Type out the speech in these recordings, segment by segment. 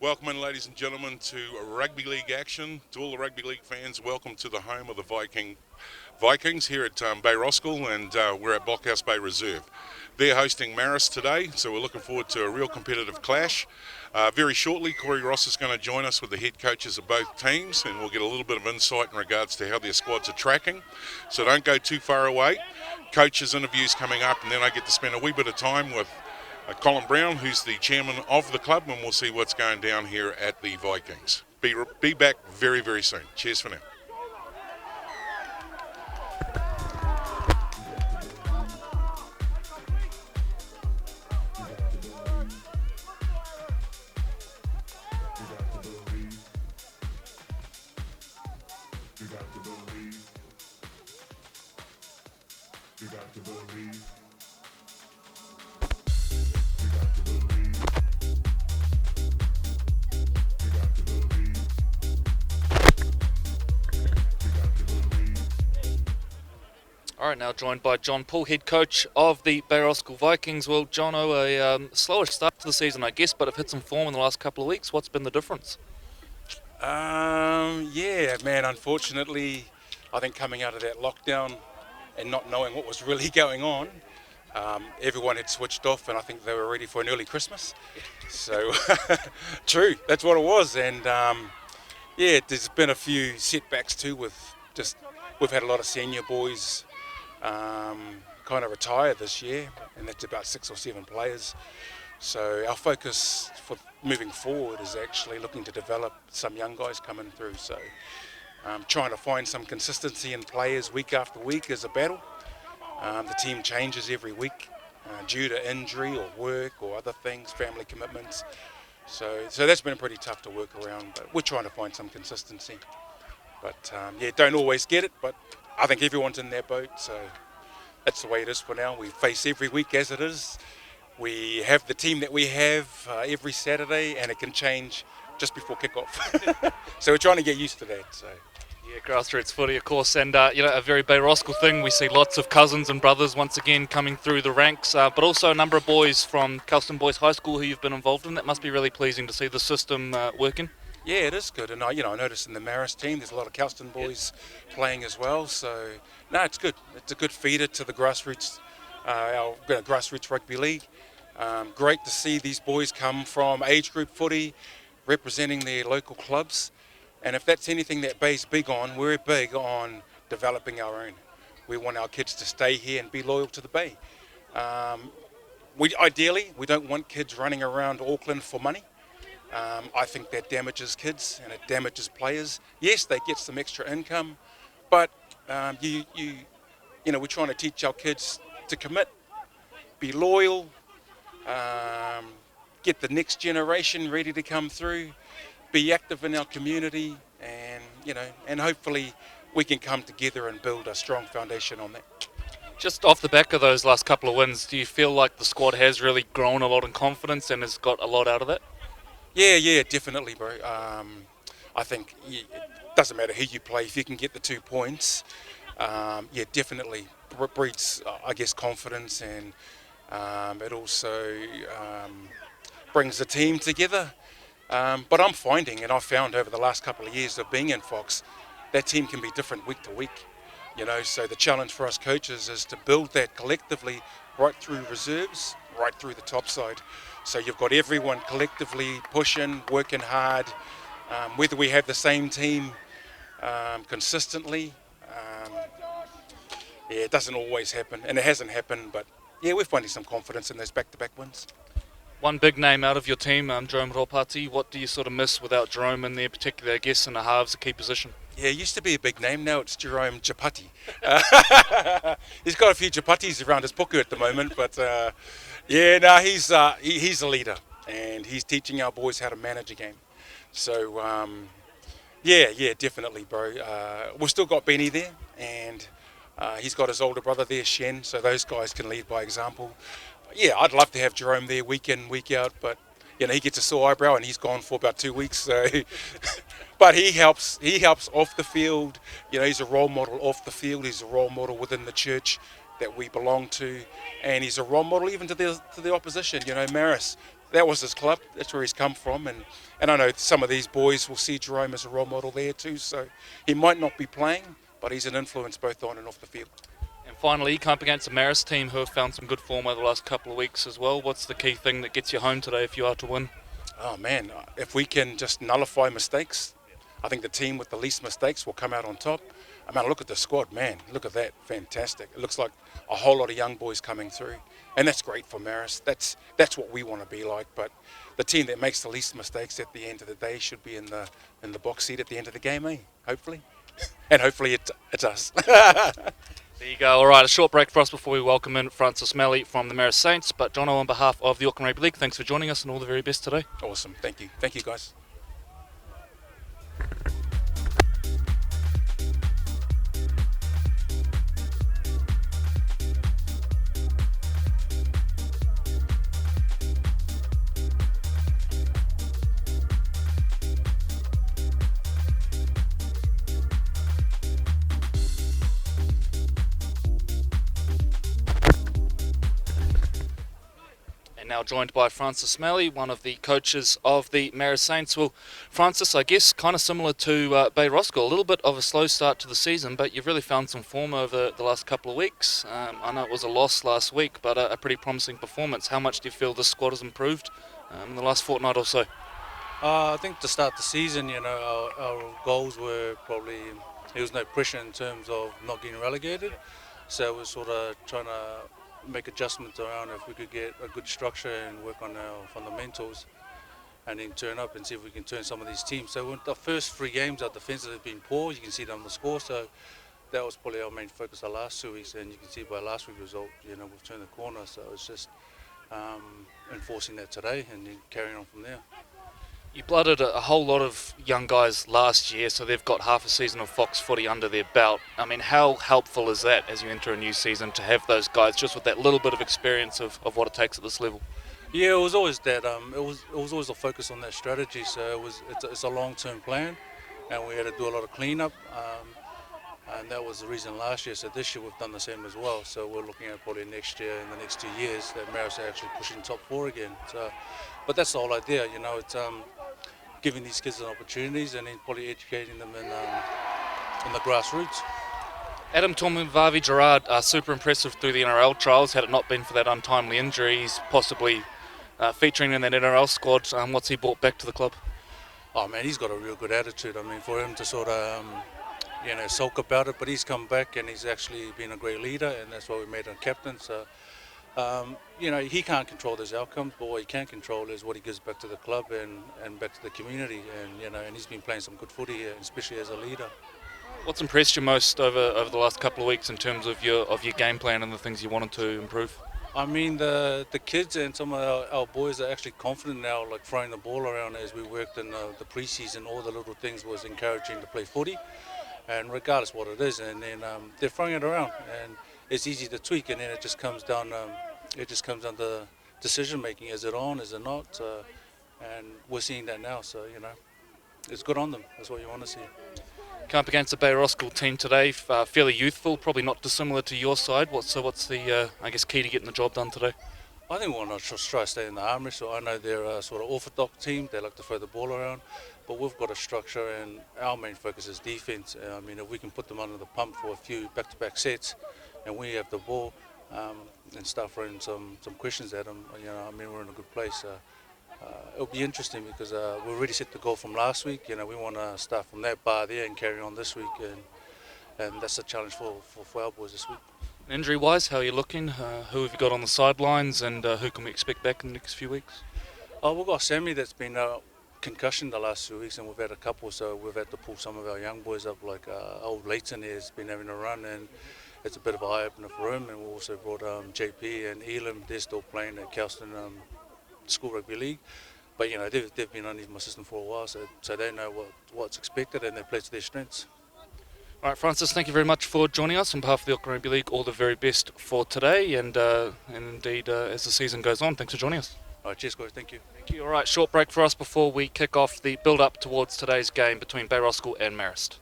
Welcome in, ladies and gentlemen, to rugby league action. To all the rugby league fans, welcome to the home of the Vikings here at Bay Roskill, and we're at Blockhouse Bay Reserve. They're hosting Marist today, so we're looking forward to a real competitive clash. Very shortly, Corey Ross is going to join us with the head coaches of both teams, and we'll get a little bit of insight in regards to how their squads are tracking. So don't go too far away. Coaches' interviews coming up, and then I get to spend a wee bit of time with Colin Brown, who's the chairman of the club, and we'll see what's going down here at the Vikings. Be back very, very soon. Cheers for now. All right, now joined by John Paul, head coach of the Bay Roskill Vikings. Well, John, a slower start to the season, I guess, but have hit some form in the last couple of weeks. What's been the difference? Yeah, man, unfortunately, I think coming out of that lockdown and not knowing what was really going on, everyone had switched off and I think they were ready for an early Christmas. So, true, that's what it was. And yeah, there's been a few setbacks too we've had a lot of senior boys kind of retire this year, and that's about 6 or 7 players. So our focus for moving forward is actually looking to develop some young guys coming through. So trying to find some consistency in players week after week is a battle. The team changes every week due to injury or work or other things, family commitments. So that's been pretty tough to work around, but we're trying to find some consistency. But yeah, don't always get it, but I think everyone's in their boat, so that's the way it is for now. We face every week as it is. We have the team that we have every Saturday, and it can change just before kickoff. So we're trying to get used to that. So. Yeah, grassroots footy, of course, and a very Bay Roskill thing. We see lots of cousins and brothers once again coming through the ranks, but also a number of boys from Kelston Boys High School who you've been involved in. That must be really pleasing to see the system working. Yeah, it is good, and I noticed in the Marist team there's a lot of Kelston boys playing as well. So no, it's good. It's a good feeder to the grassroots, our grassroots rugby league. Great to see these boys come from age group footy, representing their local clubs. And if that's anything that Bay's big on, we're big on developing our own. We want our kids to stay here and be loyal to the Bay. Ideally, we don't want kids running around Auckland for money. I think that damages kids and it damages players. Yes, they get some extra income, but we're trying to teach our kids to commit, be loyal, get the next generation ready to come through, be active in our community, and hopefully we can come together and build a strong foundation on that. Just off the back of those last couple of wins, do you feel like the squad has really grown a lot in confidence and has got a lot out of it? Yeah, definitely, bro. I think it doesn't matter who you play if you can get the 2 points. Yeah, definitely breeds, I guess, confidence, and it also brings the team together. But I'm finding, and I've found over the last couple of years of being in Fox, that team can be different week to week. So the challenge for us coaches is to build that collectively right through reserves, right through the top side. So you've got everyone collectively pushing, working hard. Whether we have the same team consistently, yeah, it doesn't always happen, and it hasn't happened. But yeah, we're finding some confidence in those back-to-back wins. One big name out of your team, Jerome Ropati. What do you sort of miss without Jerome in there, particularly, I guess, in the halves, a key position? Yeah, it used to be a big name. Now it's Jerome Japati. He's got a few Japatis around his puku at the moment, but he's a leader, and he's teaching our boys how to manage a game. So yeah, definitely, bro. We've still got Benny there, and he's got his older brother there, Shen. So those guys can lead by example. Yeah, I'd love to have Jerome there week in, week out, but he gets a sore eyebrow and he's gone for about 2 weeks. So, but he helps off the field. He's a role model off the field. He's a role model within the church that we belong to, and he's a role model even to the opposition. Marist, that was his club. That's where he's come from, and I know some of these boys will see Jerome as a role model there too. So he might not be playing, but he's an influence both on and off the field. And finally, you come up against a Marist team who have found some good form over the last couple of weeks as well. What's the key thing that gets you home today if you are to win? Oh man, if we can just nullify mistakes, I think the team with the least mistakes will come out on top. I mean, look at the squad, man. Look at that, fantastic. It looks like a whole lot of young boys coming through, and that's great for Marist. That's what we want to be like. But the team that makes the least mistakes at the end of the day should be in the box seat at the end of the game, eh? Hopefully, and hopefully it's us. There you go. All right, a short break for us before we welcome in Francis Melly from the Marist Saints. But Jono, on behalf of the Auckland Rugby League, thanks for joining us and all the very best today. Awesome, thank you guys. Now joined by Francis Melly, one of the coaches of the Marist Saints. Well, Francis, I guess kind of similar to Bay Roskill, a little bit of a slow start to the season, but you've really found some form over the last couple of weeks. I know it was a loss last week, but a pretty promising performance. How much do you feel this squad has improved in the last fortnight or so? I think to start the season, our goals were probably, there was no pressure in terms of not getting relegated, so we're sort of trying to make adjustments around if we could get a good structure and work on our fundamentals and then turn up and see if we can turn some of these teams. So the first 3 games, our defence has been poor. You can see that on the score. So that was probably our main focus the last 2 weeks, and you can see by last week's result, we've turned the corner. So it's just enforcing that today and then carrying on from there. You blooded a whole lot of young guys last year, so they've got half a season of Fox footy under their belt. I mean, how helpful is that as you enter a new season to have those guys just with that little bit of experience of what it takes at this level? Yeah, it was always that. It was always a focus on that strategy. So it's a long-term plan, and we had to do a lot of cleanup, and that was the reason last year. So this year we've done the same as well. So we're looking at probably next year, in the next 2 years, that Marist are actually pushing top 4 again. So, but that's the whole idea. It's giving these kids opportunities and then probably educating them in the grassroots. Adam Tomuvavi Gerard, super impressive through the NRL trials. Had it not been for that untimely injury, he's possibly featuring in that NRL squad. What's he brought back to the club? Oh man, he's got a real good attitude. I mean, for him to sort of sulk about it, but he's come back and he's actually been a great leader, and that's why we made him captain. So he can't control those outcomes, but what he can control is what he gives back to the club and back to the community. And he's been playing some good footy here, especially as a leader. What's impressed you most over the last couple of weeks in terms of your game plan and the things you wanted to improve? I mean, the kids and some of our boys are actually confident now, like throwing the ball around. As we worked in the pre-season, all the little things was encouraging to play footy, and regardless what it is, and then they're throwing it around, and it's easy to tweak, and then it just comes down. It just comes down to decision making. Is it on? Is it not? And we're seeing that now. So it's good on them. That's what you want to see. Come up against the Bay Roskill team today, fairly youthful, probably not dissimilar to your side. What's the key to getting the job done today? I think we want to try to stay in the armoury. So I know they're a sort of orthodox team. They like to throw the ball around, but we've got a structure, and our main focus is defence. I mean, if we can put them under the pump for a few back-to-back sets, and we have the ball and start throwing some questions at them, we're in a good place. It'll be interesting because we're already set the goal from last week. We want to start from that bar there and carry on this week, and that's a challenge for our boys this week. Injury-wise, how are you looking? Who have you got on the sidelines, and who can we expect back in the next few weeks? We've got Sammy that's been concussion the last 2 weeks, and we've had a couple, so we've had to pull some of our young boys up, like old Leighton has been having a run, and it's a bit of an eye-opener for him. And we also brought JP and Elam. They're still playing at Kelston School Rugby League, but they've been underneath my system for a while, so they know what's expected, and they play to their strengths. All right, Francis, thank you very much for joining us on behalf of the Auckland Rugby League. All the very best for today, and indeed as the season goes on. Thanks for joining us. All right, cheers guys, thank you. Thank you. All right, short break for us before we kick off the build-up towards today's game between Bay Roskill and Marist.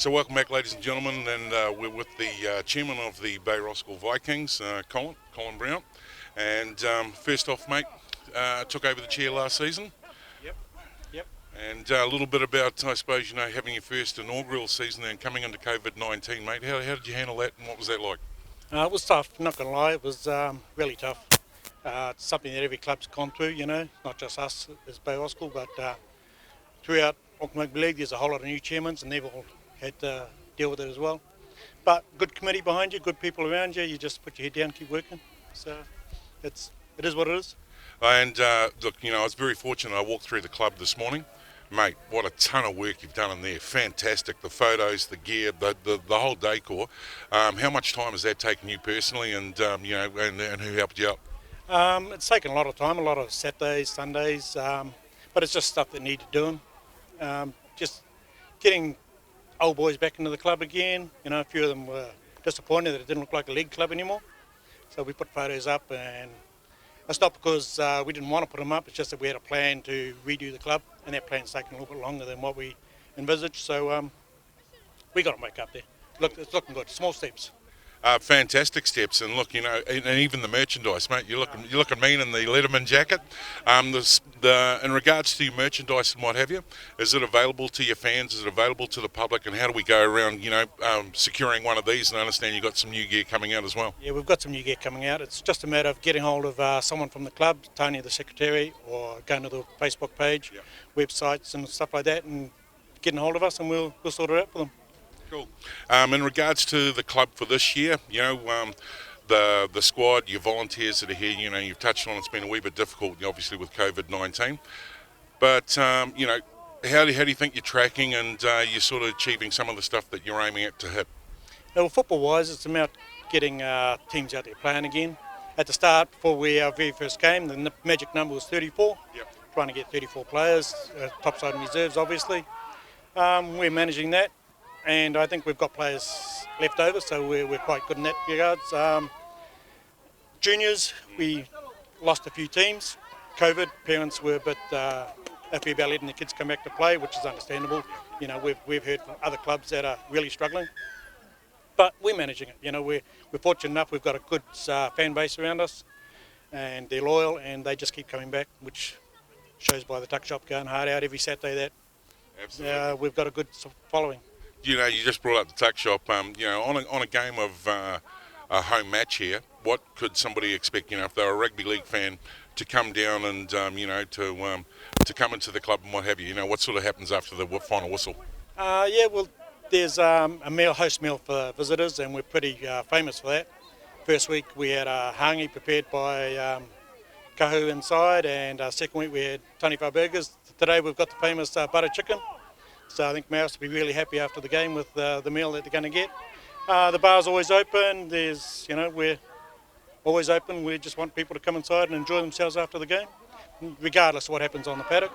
So welcome back, ladies and gentlemen, and we're with the chairman of the Bay Roskill Vikings, Colin Brown. And first off, mate, took over the chair last season. Yep. And a little bit about, I suppose, having your first inaugural season and coming into COVID-19, mate. How did you handle that, and what was that like? It was tough, not going to lie. It was really tough. It's something that every club's gone through, not just us as Bay Roskill, but throughout Auckland Rugby League, there's a whole lot of new chairmen, and they've all had to deal with it as well. But good committee behind you, good people around you. You just put your head down, keep working. So it is what it is. And look, I was very fortunate. I walked through the club this morning. Mate, what a ton of work you've done in there. Fantastic. The photos, the gear, the whole decor. How much time has that taken you personally, and and who helped you out? It's taken a lot of time, a lot of Saturdays, Sundays, but it's just stuff that needed doing. Just getting old boys back into the club again. A few of them were disappointed that it didn't look like a league club anymore. So we put photos up, and it's not because we didn't want to put them up, it's just that we had a plan to redo the club, and that plan's taken a little bit longer than what we envisaged. So we got them back up there. Look, it's looking good, small steps. Fantastic steps, and look, and even the merchandise, mate. You're looking mean in the Letterman jacket. In regards to your merchandise and what have you, is it available to your fans? Is it available to the public? And how do we go around, securing one of these? And I understand you've got some new gear coming out as well. Yeah, we've got some new gear coming out. It's just a matter of getting hold of someone from the club, Tony the secretary, or going to the Facebook page, websites and stuff like that, and getting hold of us, and we'll sort it out for them. Cool. In regards to the club for this year, the squad, your volunteers that are here, you've touched on it's been a wee bit difficult, obviously, with COVID-19. But, how do you think you're tracking, and you're sort of achieving some of the stuff that you're aiming at to hit? Well, football-wise, it's about getting teams out there playing again. At the start, before our very first game, the magic number was 34. Yep. Trying to get 34 players, topside and reserves, obviously. We're managing that. And I think we've got players left over, so we're quite good in that regards. Juniors, we lost a few teams. COVID, parents were a bit iffy about letting the kids come back to play, which is understandable. We've heard from other clubs that are really struggling. But we're managing it. We're fortunate enough, we've got a good fan base around us, and they're loyal, and they just keep coming back, which shows by the tuck shop going hard out every Saturday that we've got a good following. You just brought up the tuck shop. On a game of a home match here, what could somebody expect? If they're a rugby league fan, to come down and to come into the club and what have you. What sort of happens after the final whistle? There's a host meal for visitors, and we're pretty famous for that. First week we had a hangi prepared by Kahu inside, and second week we had Taniwha burgers. Today we've got the famous butter chicken. So I think Marist will be really happy after the game with the meal that they're going to get. The bar's always open. We're always open. We just want people to come inside and enjoy themselves after the game, regardless of what happens on the paddock.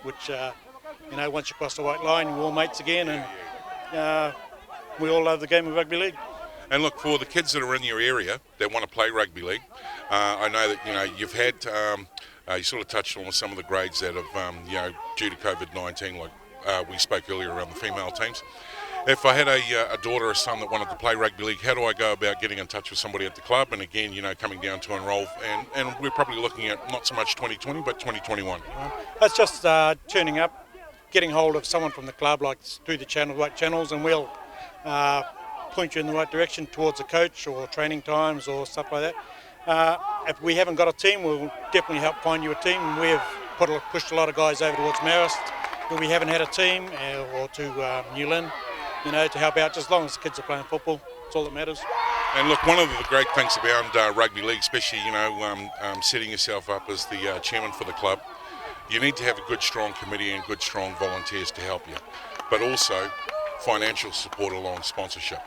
Which, once you cross the white line, we're all mates again, and we all love the game of rugby league. And look, for the kids that are in your area that want to play rugby league, I know that you've had you sort of touched on some of the grades that have due to COVID-19, like. We spoke earlier around the female teams. If I had a daughter or son that wanted to play rugby league, how do I go about getting in touch with somebody at the club? And again, coming down to enrol, and we're probably looking at not so much 2020, but 2021. That's just turning up, getting hold of someone from the club, like through the right channels, and we'll point you in the right direction towards a coach or training times or stuff like that. If we haven't got a team, we'll definitely help find you a team. We've pushed a lot of guys over towards Marist. But we haven't had a team, or to New Lynn, to help out. Just as long as the kids are playing football, that's all that matters. And look, one of the great things about rugby league, especially setting yourself up as the chairman for the club, you need to have a good, strong committee and good, strong volunteers to help you, but also financial support along sponsorship.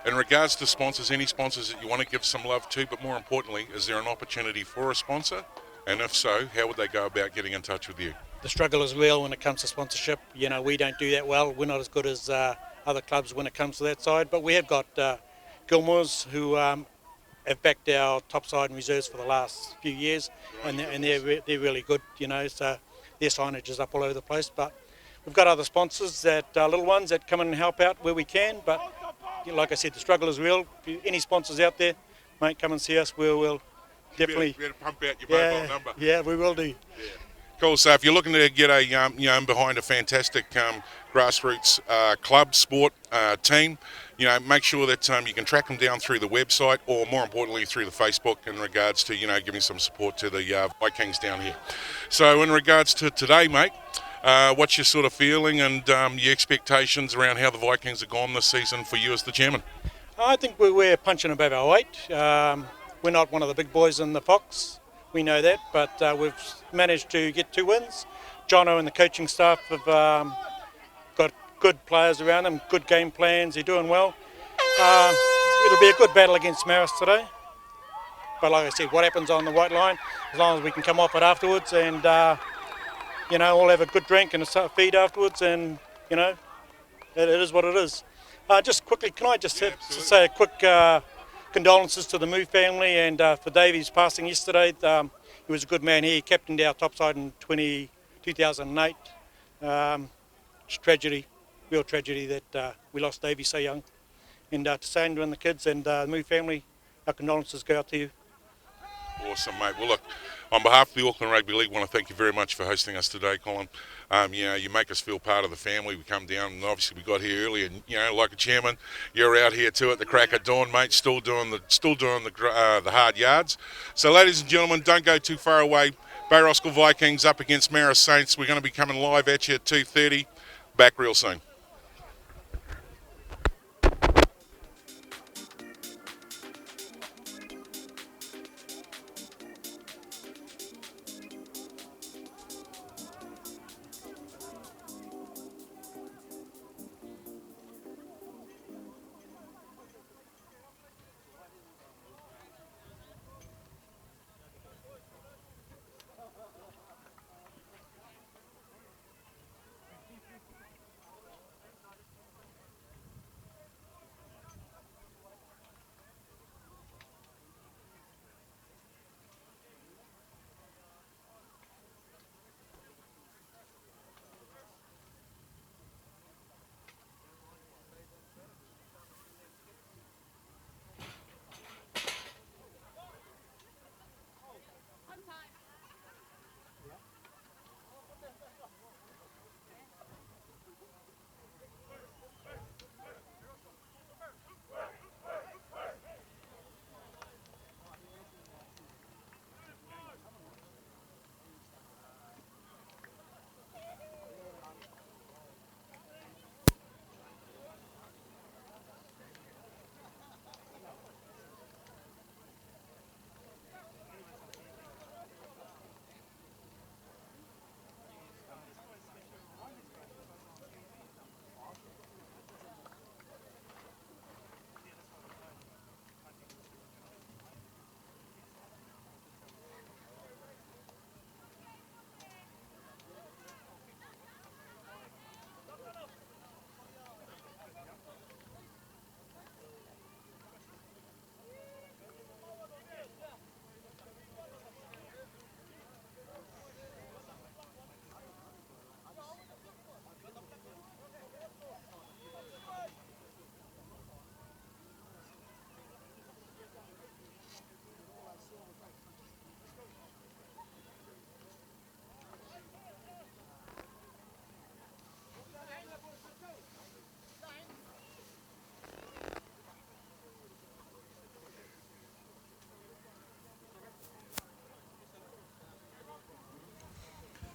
In regards to sponsors, any sponsors that you want to give some love to, but more importantly, is there an opportunity for a sponsor? And if so, how would they go about getting in touch with you? The struggle is real when it comes to sponsorship. We don't do that well. We're not as good as other clubs when it comes to that side. But we have got Gilmore's who have backed our topside and reserves for the last few years, and they're really good. So their signage is up all over the place. But we've got other sponsors, that little ones that come in and help out where we can. But like I said, the struggle is real. Any sponsors out there, mate, come and see us. We'll definitely better pump out your mobile number. Yeah, we will do. Cool. So if you're looking to get a behind a fantastic grassroots club sport team, make sure that you can track them down through the website, or more importantly through the Facebook, in regards to giving some support to the Vikings down here. So in regards to today, mate, what's your sort of feeling and your expectations around how the Vikings have gone this season for you as the chairman? I think we're punching above our weight. We're not one of the big boys in the Fox. We know that, but we've managed to get 2 wins. Jono and the coaching staff have got good players around them, good game plans. They're doing well. It'll be a good battle against Marist today. But like I said, what happens on the white line, as long as we can come off it afterwards and, all have a good drink and a feed afterwards, and, it is what it is. Just quickly, can I just say a quick condolences to the Moo family, and for Davey's passing yesterday. He was a good man. He captained our topside in 2008. It's tragedy, real tragedy that we lost Davey so young. And to Sandra and the kids and the Moo family, our condolences go out to you. Awesome, mate. Well, look, on behalf of the Auckland Rugby League, I want to thank you very much for hosting us today, Colin. You make us feel part of the family. We come down, and obviously we got here early, and like a chairman, you're out here too at the crack of dawn, mate. Still doing the hard yards. So, ladies and gentlemen, don't go too far away. Bay Roskill Vikings up against Marist Saints. We're going to be coming live at you at 2:30. Back real soon.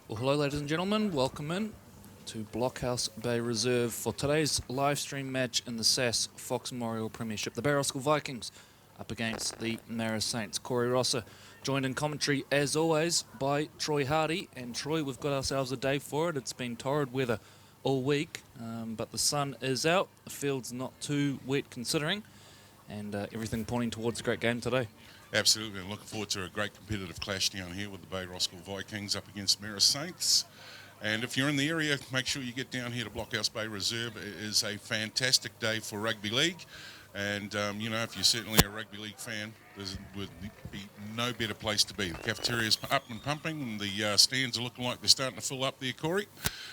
Well, hello, ladies and gentlemen. Welcome in to Blockhouse Bay Reserve for today's live stream match in the CTAS Fox Memorial Premiership. The Bay Roskill Vikings up against the Marist Saints. Corey Rosser joined in commentary, as always, by Troy Hardy. And Troy, we've got ourselves a day for it. It's been torrid weather all week, but the sun is out. The field's not too wet considering, and everything pointing towards a great game today. Absolutely, and looking forward to a great competitive clash down here with the Bay Roskill Vikings up against Marist Saints. And if you're in the area, make sure you get down here to Blockhouse Bay Reserve. It is a fantastic day for rugby league. And, if you're certainly a rugby league fan, there would be no better place to be. The cafeteria's up and pumping, and the stands are looking like they're starting to fill up there, Corey.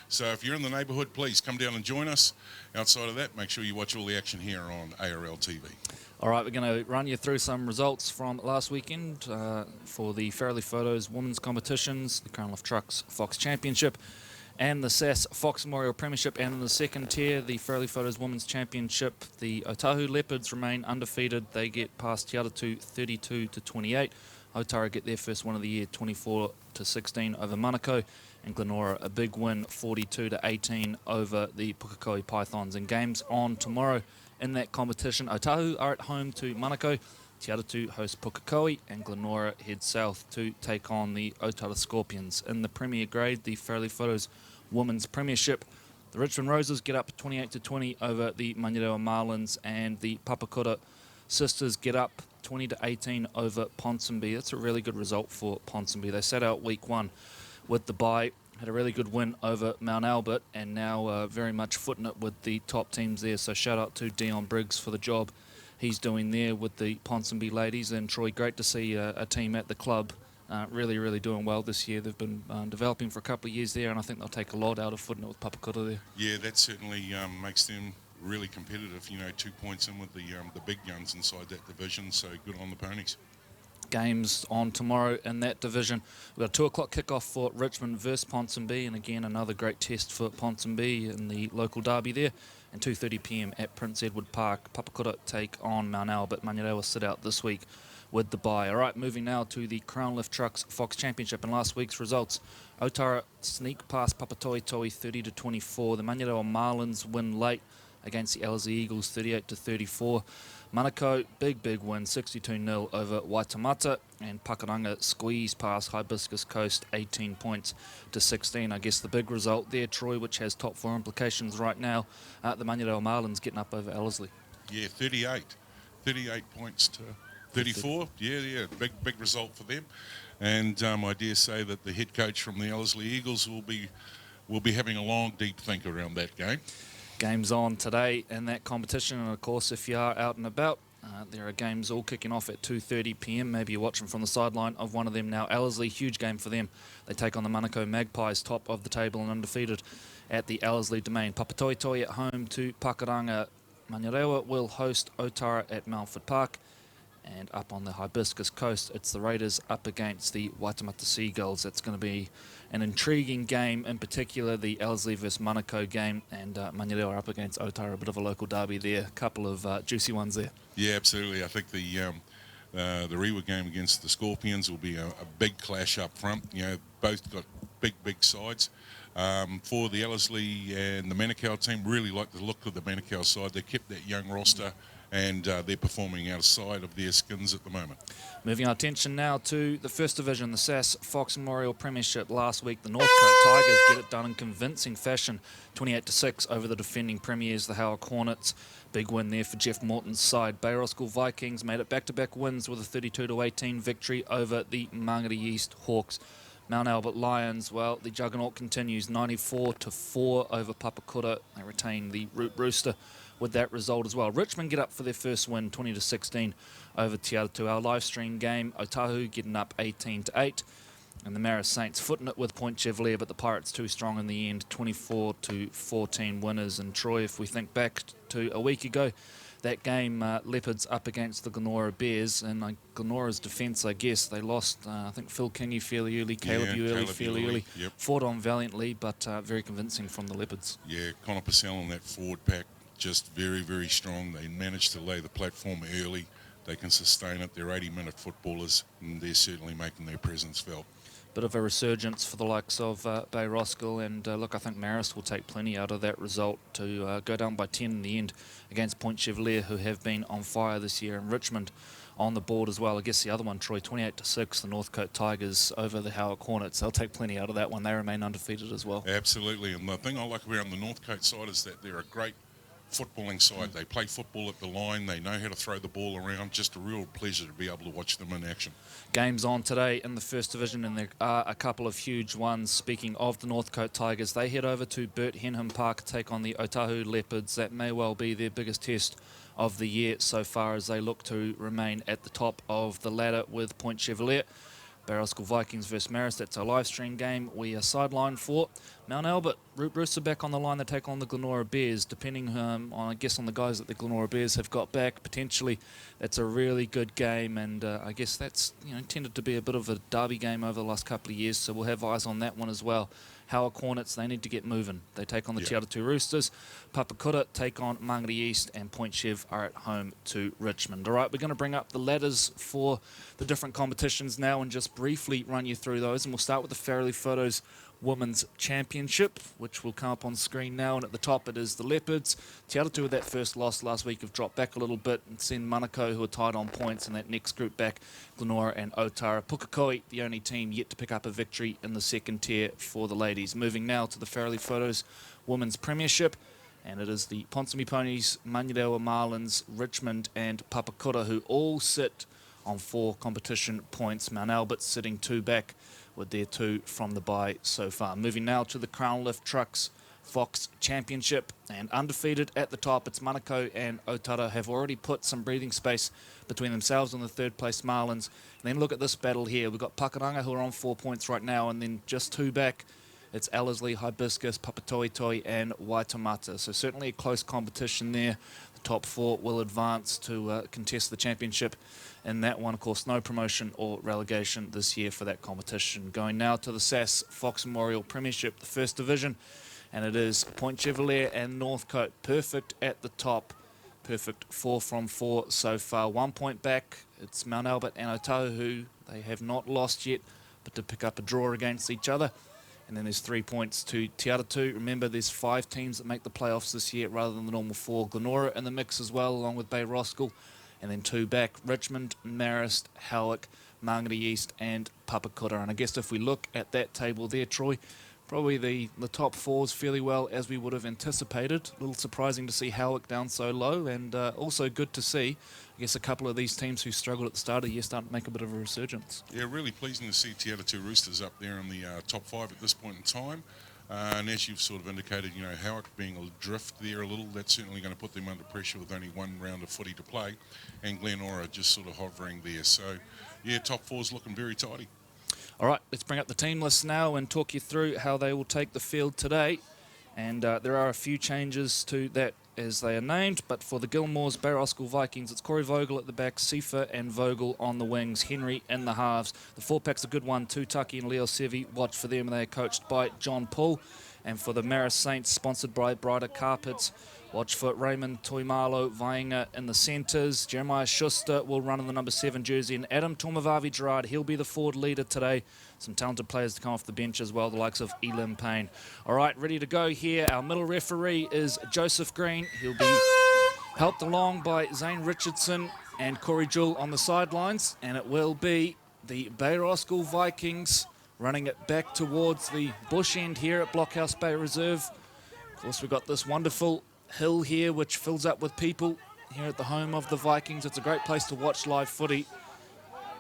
So if you're in the neighbourhood, please come down and join us. Outside of that, make sure you watch all the action here on ARL TV. All right, we're going to run you through some results from last weekend for the Fairleigh Photos Women's Competitions, the Crown Lift Trucks Fox Championship, and the CTAS Fox Memorial Premiership. And in the second tier, the Fairleigh Photos Women's Championship, the Otahu Leopards remain undefeated. They get past Te Atatū 32-28. Otara get their first win of the year, 24-16 over Manukau. And Glenora, a big win, 42-18 over the Pukekohe Pythons. And games on tomorrow in that competition. Otahu are at home to Manukau. Te Atatū host Pukekohe, and Glenora head south to take on the Otara Scorpions. In the Premier grade, the Fairleigh Photos Women's Premiership, the Richmond Roses get up 28-20 over the Manurewa Marlins, and the Papakura Sisters get up 20-18 over Ponsonby. That's a really good result for Ponsonby. They sat out week one with the bye, had a really good win over Mount Albert, and now very much footing it with the top teams there. So shout out to Dion Briggs for the job he's doing there with the Ponsonby ladies. And Troy, great to see a team at the club really doing well this year. They've been developing for a couple of years there, and I think they'll take a lot out of footing it with Papakura there. Yeah, that certainly makes them really competitive. 2 points in with the big guns inside that division, so good on the ponies. Games on tomorrow in that division. We've got a 2 o'clock kickoff for Richmond versus Ponsonby, and again another great test for Ponsonby in the local derby there. And 2:30 p.m. at Prince Edward Park, Papakura take on Mount Albert. Manurewa sit out this week with the bye. All right, moving now to the Crown Lift Trucks Fox Championship and last week's results. Otara sneak past Papatoetoe 30-24. The Manurewa Marlins win late against the Ellerslie Eagles 38-34. Manukau, big win, 62-0 over Waitamata, and Pakuranga squeeze past Hibiscus Coast 18 points to 16. I guess the big result there, Troy, which has top 4 implications right now, the Manurewa Marlins getting up over Ellerslie. Yeah, 38 points to 34. Yeah, big result for them. And I dare say that the head coach from the Ellerslie Eagles will be having a long, deep think around that game. Games on today in that competition, and of course if you are out and about, there are games all kicking off at 2:30 p.m. Maybe you're watching from the sideline of one of them now. Ellerslie, huge game for them. They take on the Manukau Magpies, top of the table and undefeated at the Ellerslie Domain. Papatoetoe at home to Pakuranga. Manurewa will host Otara at Melford Park. And up on the Hibiscus Coast, it's the Raiders up against the Waitamata Seagulls. That's going to be an intriguing game, in particular the Ellerslie versus Manukau game, and Manurewa up against Otara, a bit of a local derby there. A couple of juicy ones there. Yeah, absolutely. I think the Rewa game against the Scorpions will be a big clash up front. Both got big sides. For the Ellerslie and the Manukau team, really like the look of the Manukau side. They kept that young roster, and they're performing outside of their skins at the moment. Moving our attention now to the First Division, the CTAS Fox Memorial Premiership. Last week, the Northcote Tigers get it done in convincing fashion, 28-6 over the defending premiers, the Howard Hornets. Big win there for Jeff Morton's side. Bay Roskill Vikings made it back-to-back wins with a 32-18 victory over the Mangere East Hawks. Mount Albert Lions, well, the juggernaut continues, 94-4 over Papakura. They retain the Root Rooster with that result as well. Richmond get up for their first win, 20-16 over Te Atatū. Our live stream game, Otahu getting up 18-8. And the Marist Saints footing it with Point Chevalier, but the Pirates too strong in the end, 24-14 winners. And Troy, if we think back to a week ago, that game, Leopards up against the Glenora Bears, and Glenora's defence, I guess, they lost, I think, Phil Kingy fairly early, Caleb Early fairly early. Yep. Fought on valiantly, but very convincing from the Leopards. Yeah, Connor Purcell on that forward pack, just very strong. They managed to lay the platform early. They can sustain it. They're 80-minute footballers, and they're certainly making their presence felt. Bit of a resurgence for the likes of Bay Roskill, and look, I think Marist will take plenty out of that result to go down by 10 in the end against Point Chevalier, who have been on fire this year, and Richmond on the board as well. I guess the other one, Troy, 28-6, the Northcote Tigers over the Howard Hornets. They'll take plenty out of that one. They remain undefeated as well. Absolutely, and the thing I like around the Northcote side is that they're a great footballing side. They play football at the line. They know how to throw the ball around. Just a real pleasure to be able to watch them in action. Games on today in the First Division, and there are a couple of huge ones. Speaking of the Northcote Tigers, they head over to Bert Henham Park, take on the Otahu Leopards. That may well be their biggest test of the year so far, as they look to remain at the top of the ladder with Point Chevalier. Roskill Vikings versus Marist, that's our live stream game. We are sidelined for Mount Albert. Root Rooster back on the line. They take on the Glenora Bears. Depending on, I guess, on the guys that the Glenora Bears have got back, potentially that's a really good game. And I guess that's tended to be a bit of a derby game over the last couple of years. So we'll have eyes on that one as well. Howard Hornets, they need to get moving. They take on the Te Aratu Roosters. Papakura take on Mangere East, and Point Chev are at home to Richmond. All right, we're going to bring up the ladders for the different competitions now and just briefly run you through those. And we'll start with the Fairley Photos Women's Championship, which will come up on screen now. And at the top it is the Leopards. Te Aratu with that first loss last week have dropped back a little bit, and send Manukau, who are tied on points in that next group back, Glenora and Otara. Pukekohe, the only team yet to pick up a victory in the second tier for the ladies. Moving now to the Fairley Photos Women's Premiership, and it is the Ponsonby Ponies, Manurewa Marlins, Richmond and Papakura, who all sit on 4 competition points. Mount Albert sitting 2 back with their 2 from the bye so far. Moving now to the Crown Lift Trucks Fox Championship, and undefeated at the top, it's Manukau and Otara have already put some breathing space between themselves and the 3rd place Marlins. And then look at this battle here. We've got Pakaranga, who are on 4 points right now, and then just 2 back, it's Ellerslie, Hibiscus, Papatoetoe and Waitamata. So certainly a close competition there. The top 4 will advance to contest the championship. In that one, of course, no promotion or relegation this year for that competition. Going now to the SAS Fox Memorial Premiership, the First Division, and it is Point Chevalier and Northcote. Perfect at the top. Perfect 4 from 4 so far. 1 point back, it's Mount Albert and Otahu, who they have not lost yet, but to pick up a draw against each other. And then there's 3 points to Te Aratu. Remember, there's 5 teams that make the playoffs this year rather than the normal 4. Glenora in the mix as well, along with Bay Roskill. And then 2 back, Richmond, Marist, Howick, Mangere East and Papakura. And I guess if we look at that table there, Troy, probably the top 4 is fairly well as we would have anticipated. A little surprising to see Howick down so low, and also good to see, I guess, a couple of these teams who struggled at the start of the year starting to make a bit of a resurgence. Yeah, really pleasing to see Te Aratu Roosters up there in the top 5 at this point in time. And as you've sort of indicated, Howick being adrift there a little, that's certainly going to put them under pressure with only 1 round of footy to play. And Glenora just sort of hovering there. So, yeah, top 4's looking very tidy. All right, let's bring up the team list now and talk you through how they will take the field today. And there are a few changes to that as they are named, but for the Gilmore's Bay Roskill Vikings, it's Corey Vogel at the back, Sifa and Vogel on the wings, Henry in the halves. The 4-pack's a good one, Tutaki and Leo Sevi, watch for them, they are coached by John Paul. And for the Marist Saints, sponsored by Brighter Carpets, watch for Raymond Toimalo Vainga in the centres. Jeremiah Schuster will run in the number 7 jersey, and Adam Tomavavi Gerard, he'll be the forward leader today. Some talented players to come off the bench as well, the likes of Elim Payne. All right, ready to go here. Our middle referee is Joseph Green. He'll be helped along by Zane Richardson and Corey Jewell on the sidelines, and it will be the Bay Roskill Vikings running it back towards the bush end here at Blockhouse Bay Reserve. Of course, we've got this wonderful hill here which fills up with people here at the home of the Vikings. It's a great place to watch live footy.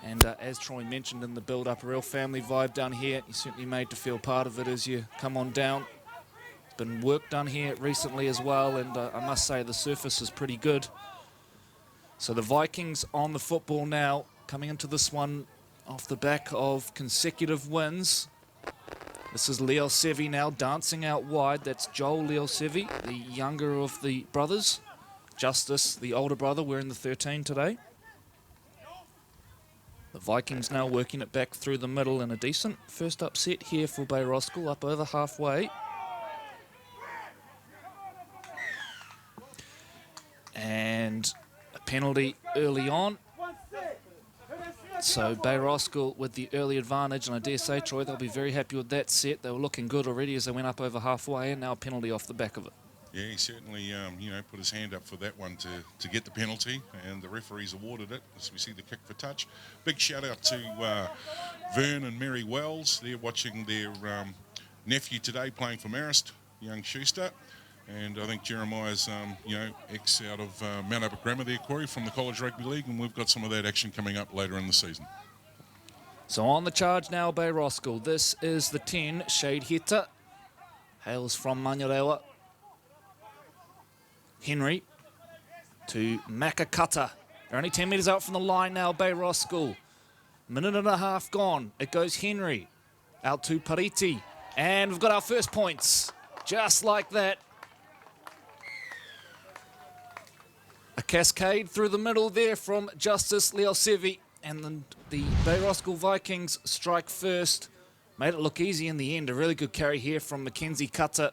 And as Troy mentioned in the build-up, a real family vibe down here. You're certainly made to feel part of it as you come on down. There's been work done here recently as well, and I must say the surface is pretty good. So the Vikings on the football now, coming into this one off the back of consecutive wins. This is Leo Sevi now dancing out wide. That's Joel Leo Sevi, the younger of the brothers. Justice, the older brother, wearing the 13 today. The Vikings now working it back through the middle, in a decent first upset here for Bay Roskill, up over halfway. And a penalty early on. So Bay Roskill with the early advantage, and I dare say, Troy, they'll be very happy with that set. They were looking good already as they went up over halfway, and now a penalty off the back of it. Yeah, he certainly, put his hand up for that one to get the penalty, and the referees awarded it as we see the kick for touch. Big shout out to Vern and Mary Wells. They're watching their nephew today playing for Marist, young Schuster. And I think Jeremiah's, ex out of Mount Albert Grammar there, Corey, from the College Rugby League, and we've got some of that action coming up later in the season. So on the charge now, Bay Roskill. This is the 10, Shade Heta. Hails from Manurewa. Henry to Makakata. They're only 10 metres out from the line now, Bay Roskill. Minute and a half gone. It goes Henry out to Pariti. And we've got our first points. Just like that. A cascade through the middle there from Justice Leosevi. And then the Bay Roskill Vikings strike first. Made it look easy in the end. A really good carry here from Mackenzie Cutter.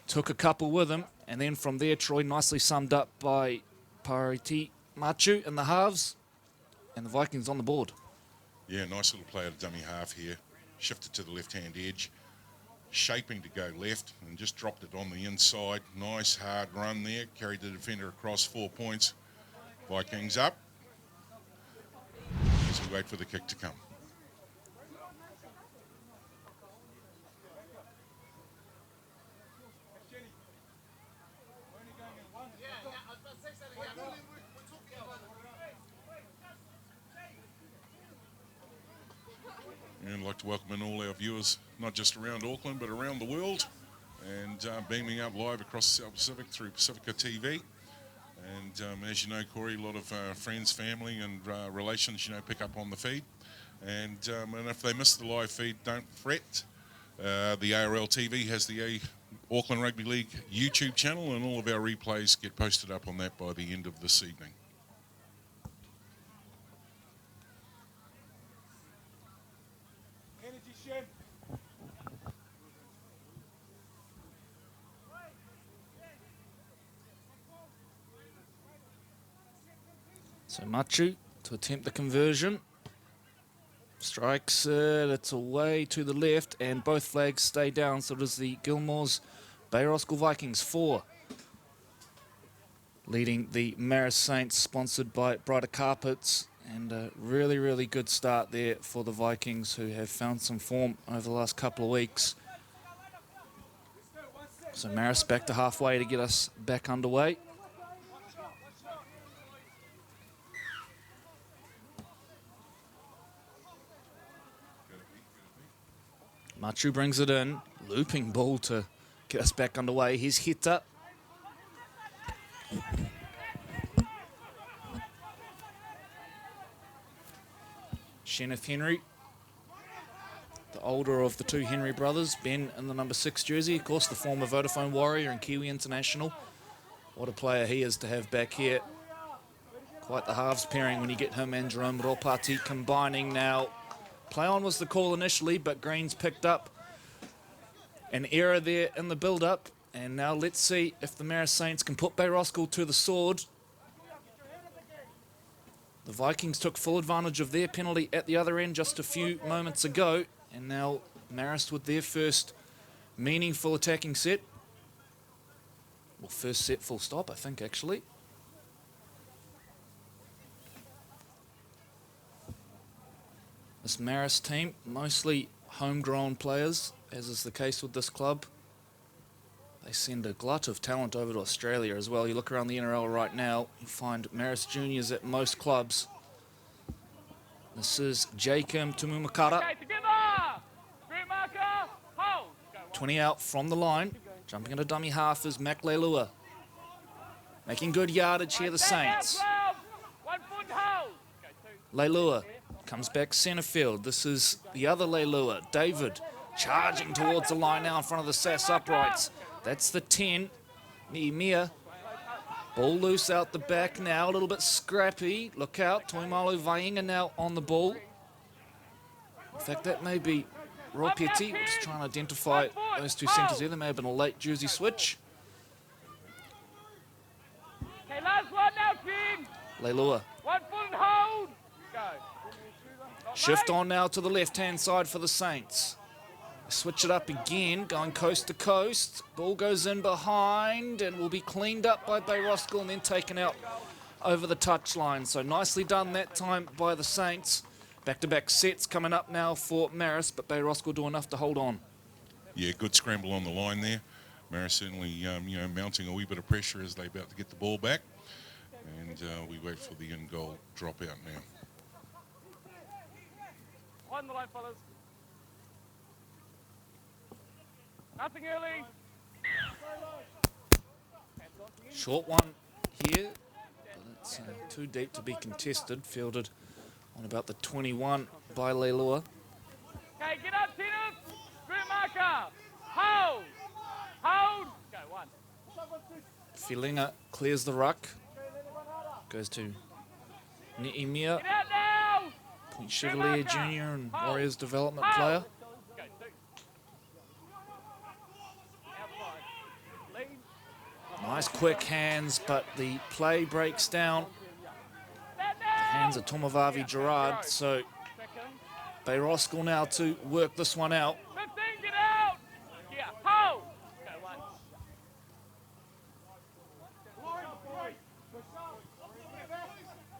Took a couple with him. And then from there, Troy nicely summed up by Pariti Machu in the halves. And the Vikings on the board. Yeah, nice little play out of dummy half here. Shifted to the left-hand edge. Shaping to go left and just dropped it on the inside. Nice hard run there. Carried the defender across 4 points. Vikings up. As we wait for the kick to come. And I'd like to welcome in all our viewers, not just around Auckland, but around the world, and beaming out live across the South Pacific through Pacifica TV. And as you know, Corey, a lot of friends, family, and relations, pick up on the feed. And if they miss the live feed, don't fret. The ARL TV has the Auckland Rugby League YouTube channel, and all of our replays get posted up on that by the end of this evening. So Machu to attempt the conversion. Strikes it, it's away to the left, and both flags stay down. So does the Gilmore's Bay Roskill Vikings 4. Leading the Marist Saints, sponsored by Brighter Carpets. And a really, really good start there for the Vikings, who have found some form over the last couple of weeks. So Marist back to halfway to get us back underway. Machu brings it in, looping ball to get us back underway. Here's Heta. Shenif Henry, the older of the two Henry brothers. Ben in the number 6 jersey, of course, the former Vodafone Warrior and Kiwi International. What a player he is to have back here. Quite the halves pairing when you get him and Jerome Ropati combining now. Play on was the call initially, but Greens picked up an error there in the build-up. And now let's see if the Marist Saints can put Bay Roskill to the sword. The Vikings took full advantage of their penalty at the other end just a few moments ago. And now Marist with their first meaningful attacking set. Well, first set full stop, I think, actually. This Marist team, mostly homegrown players, as is the case with this club. They send a glut of talent over to Australia as well. You look around the NRL right now, you find Marist juniors at most clubs. This is Jacob Tumumakara. 20 out from the line. Jumping into dummy half is Mac Leilua. Making good yardage here, the Saints. Leilua comes back centre field. This is the other Leilua, David, charging towards the line now in front of the SAS uprights. That's the 10, Niimia. Ball loose out the back now, a little bit scrappy. Look out, Toimalu Vainga now on the ball. In fact, that may be Ropeti. We're just trying to identify those two centres here. There may have been a late jersey switch. Okay, last one now, team. Leilua. 1 foot and hold. Go. Shift on now to the left-hand side for the Saints. Switch it up again, going coast to coast. Ball goes in behind and will be cleaned up by Bay Roskill and then taken out over the touchline. So nicely done that time by the Saints. Back-to-back sets coming up now for Marist, but Bay Roskill do enough to hold on. Yeah, good scramble on the line there. Marist certainly, mounting a wee bit of pressure as they're about to get the ball back. And we wait for the in-goal dropout now. On the line, fellas. Nothing early. Short one here, but it's too deep to be contested. Fielded on about the 21 by Leilua. Okay, get up, Tina. Group marker. Hold. Hold. Go, one. Filinga clears the ruck. Goes to Neemia, Get out now. Point Chevalier Junior and Warriors development player. Go, two. Outside. Lead. Nice quick hands, but the play breaks down. Stand The down. hands of Tomovavi Gerard, so Second. Bay Roskill now to work this one out. 15, get out. Yeah, hold. Go, one.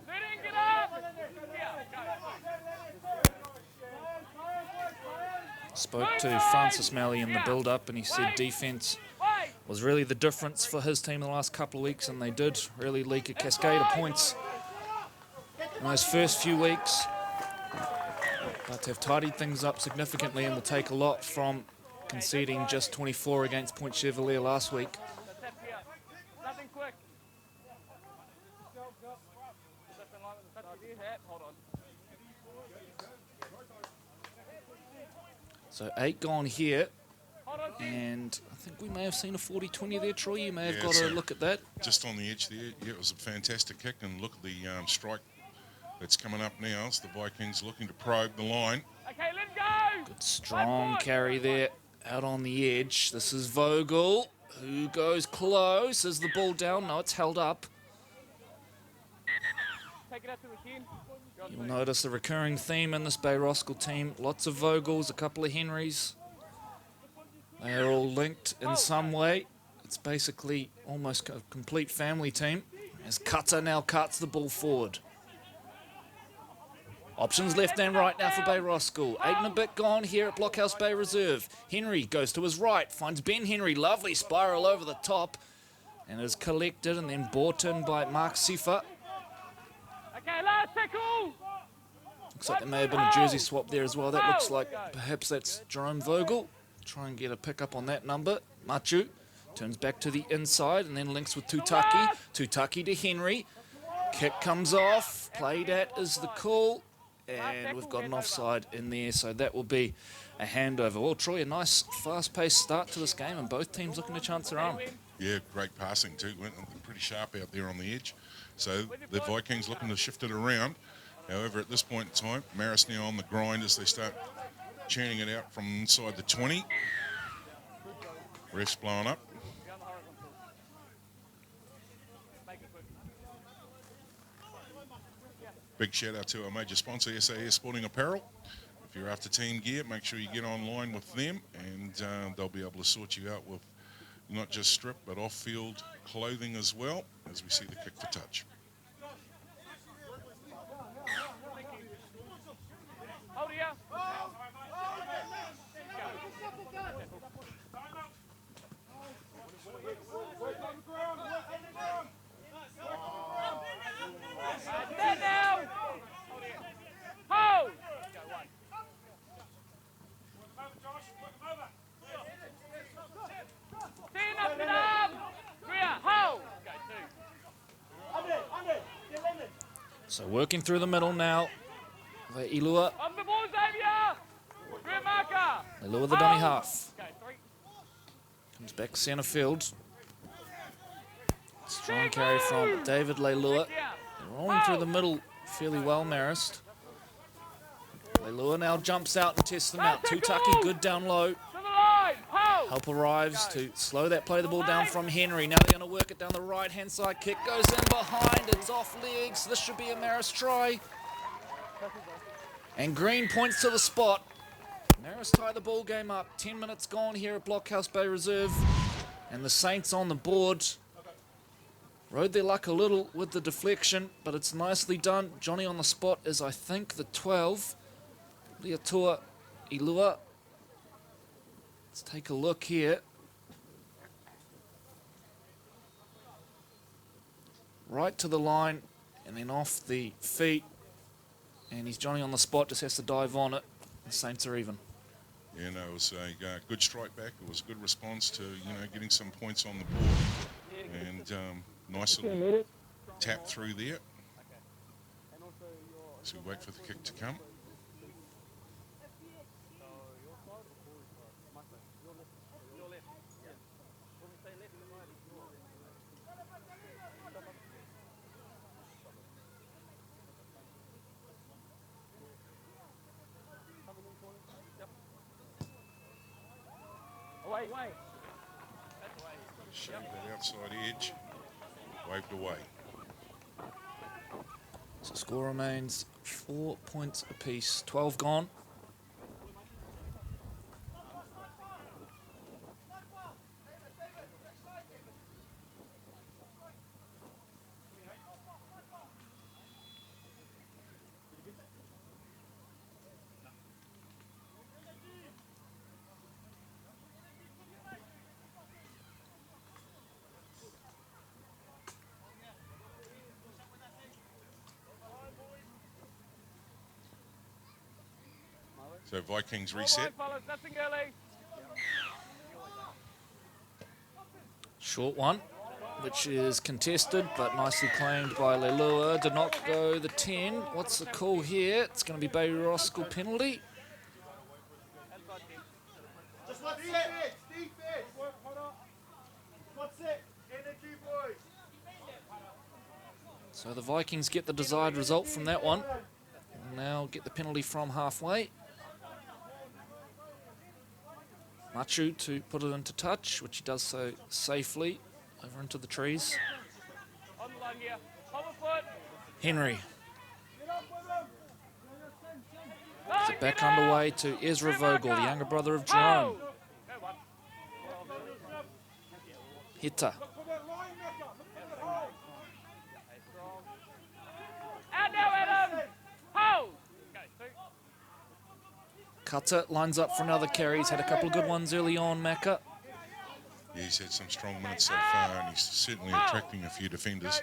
Sitting, get up. Yeah, go. Spoke to Francis Malley in the build-up, and he said defence Wait. was really the difference for his team in the last couple of weeks, and they did really leak a cascade of points in those first few weeks. But they've tidied things up significantly and will take a lot from conceding just 24 against Point Chevalier last week. That's up here. Nothing quick. Just in line with the touch of your hat. Hold on. So 8 gone here, Hold on. and I think we may have seen a 40-20 there, Troy. You may have Yeah, got so a look at that. Just on the edge there, yeah, it was a fantastic kick. And look at the strike that's coming up now. It's the Vikings looking to probe the line. Okay, let's go. Good strong carry there out on the edge. This is Vogel, who goes close. Is the ball down? No, it's held up. Take it out to the 10. You'll notice a recurring theme in this Bay Roskill team. Lots of Vogels, a couple of Henrys. They are all linked in some way. It's basically almost a complete family team. As Cutter now cuts the ball forward. Options left and right now for Bay Roskill. 8 and a bit gone here at Blockhouse Bay Reserve. Henry goes to his right, finds Ben Henry. Lovely spiral over the top. And is collected and then brought in by Mark Sifa. Okay, last tackle. Looks like there may have been a jersey swap there as well. That looks like perhaps that's Jerome Vogel. Try and get a pick up on that number. Machu turns back to the inside and then links with Tutaki. Tutaki to Henry. Kick comes off. Played at is the call. And we've got an offside in there, so that will be a handover. Well, Troy, a nice fast-paced start to this game, and both teams looking to chance their arm. Yeah, great passing too. Went pretty sharp out there on the edge. So the Vikings looking to shift it around. However, at this point in time, Marist now on the grind as they start churning it out from inside the 20. Ref's blowing up. Big shout out to our major sponsor, SAS Sporting Apparel. If you're after team gear, make sure you get online with them, and they'll be able to sort you out with not just strip but off-field clothing as well, as we see the kick for touch. Hold here. Stand now. Hold. Go, one. Stand up and up. Clear. Hold. Go, two. So working through the middle now. Ilua. On the ball, Xavier. Clear marker. Ilua the dummy half. Go, three. Comes back centre field. Strong carry from David Leilua. Yeah. They're rolling through the middle fairly well, Marist. Leilua now jumps out and tests them out. Tutaki good down low. To the line. Hold. Help arrives to slow that play the ball down from Henry. Now they're going to work it down the right-hand side. Kick goes in behind. It's off legs. This should be a Marist try. And Green points to the spot. Marist tie the ball game up. 10 minutes gone here at Blockhouse Bay Reserve. And the Saints on the board. Rode their luck a little with the deflection, but it's nicely done. Johnny on the spot is, I think, the 12. Liatua Ilua. Let's take a look here. right to the line and then off the feet. And he's Johnny on the spot, just has to dive on it. The Saints are even. Yeah, no, it was a good strike back. It was a good response to, getting some points on the board. And nice little tap through there. So we wait for the kick to come. Shave that outside edge, waved away. So score remains 4 points apiece, 12 gone. So Vikings reset. Short one, which is contested, but nicely claimed by Leilua. Did not go the 10. What's the call here? It's going to be Bay Roskill penalty. So the Vikings get the desired result from that one. And now get the penalty from halfway. Machu to put it into touch, which he does so safely over into the trees. Henry. Is it back underway to Ezra Vogel, the younger brother of Jerome. Hitta. Cutter lines up for another carry. He's had a couple of good ones early on, Macca. Yeah, he's had some strong minutes so far, and he's certainly attracting a few defenders.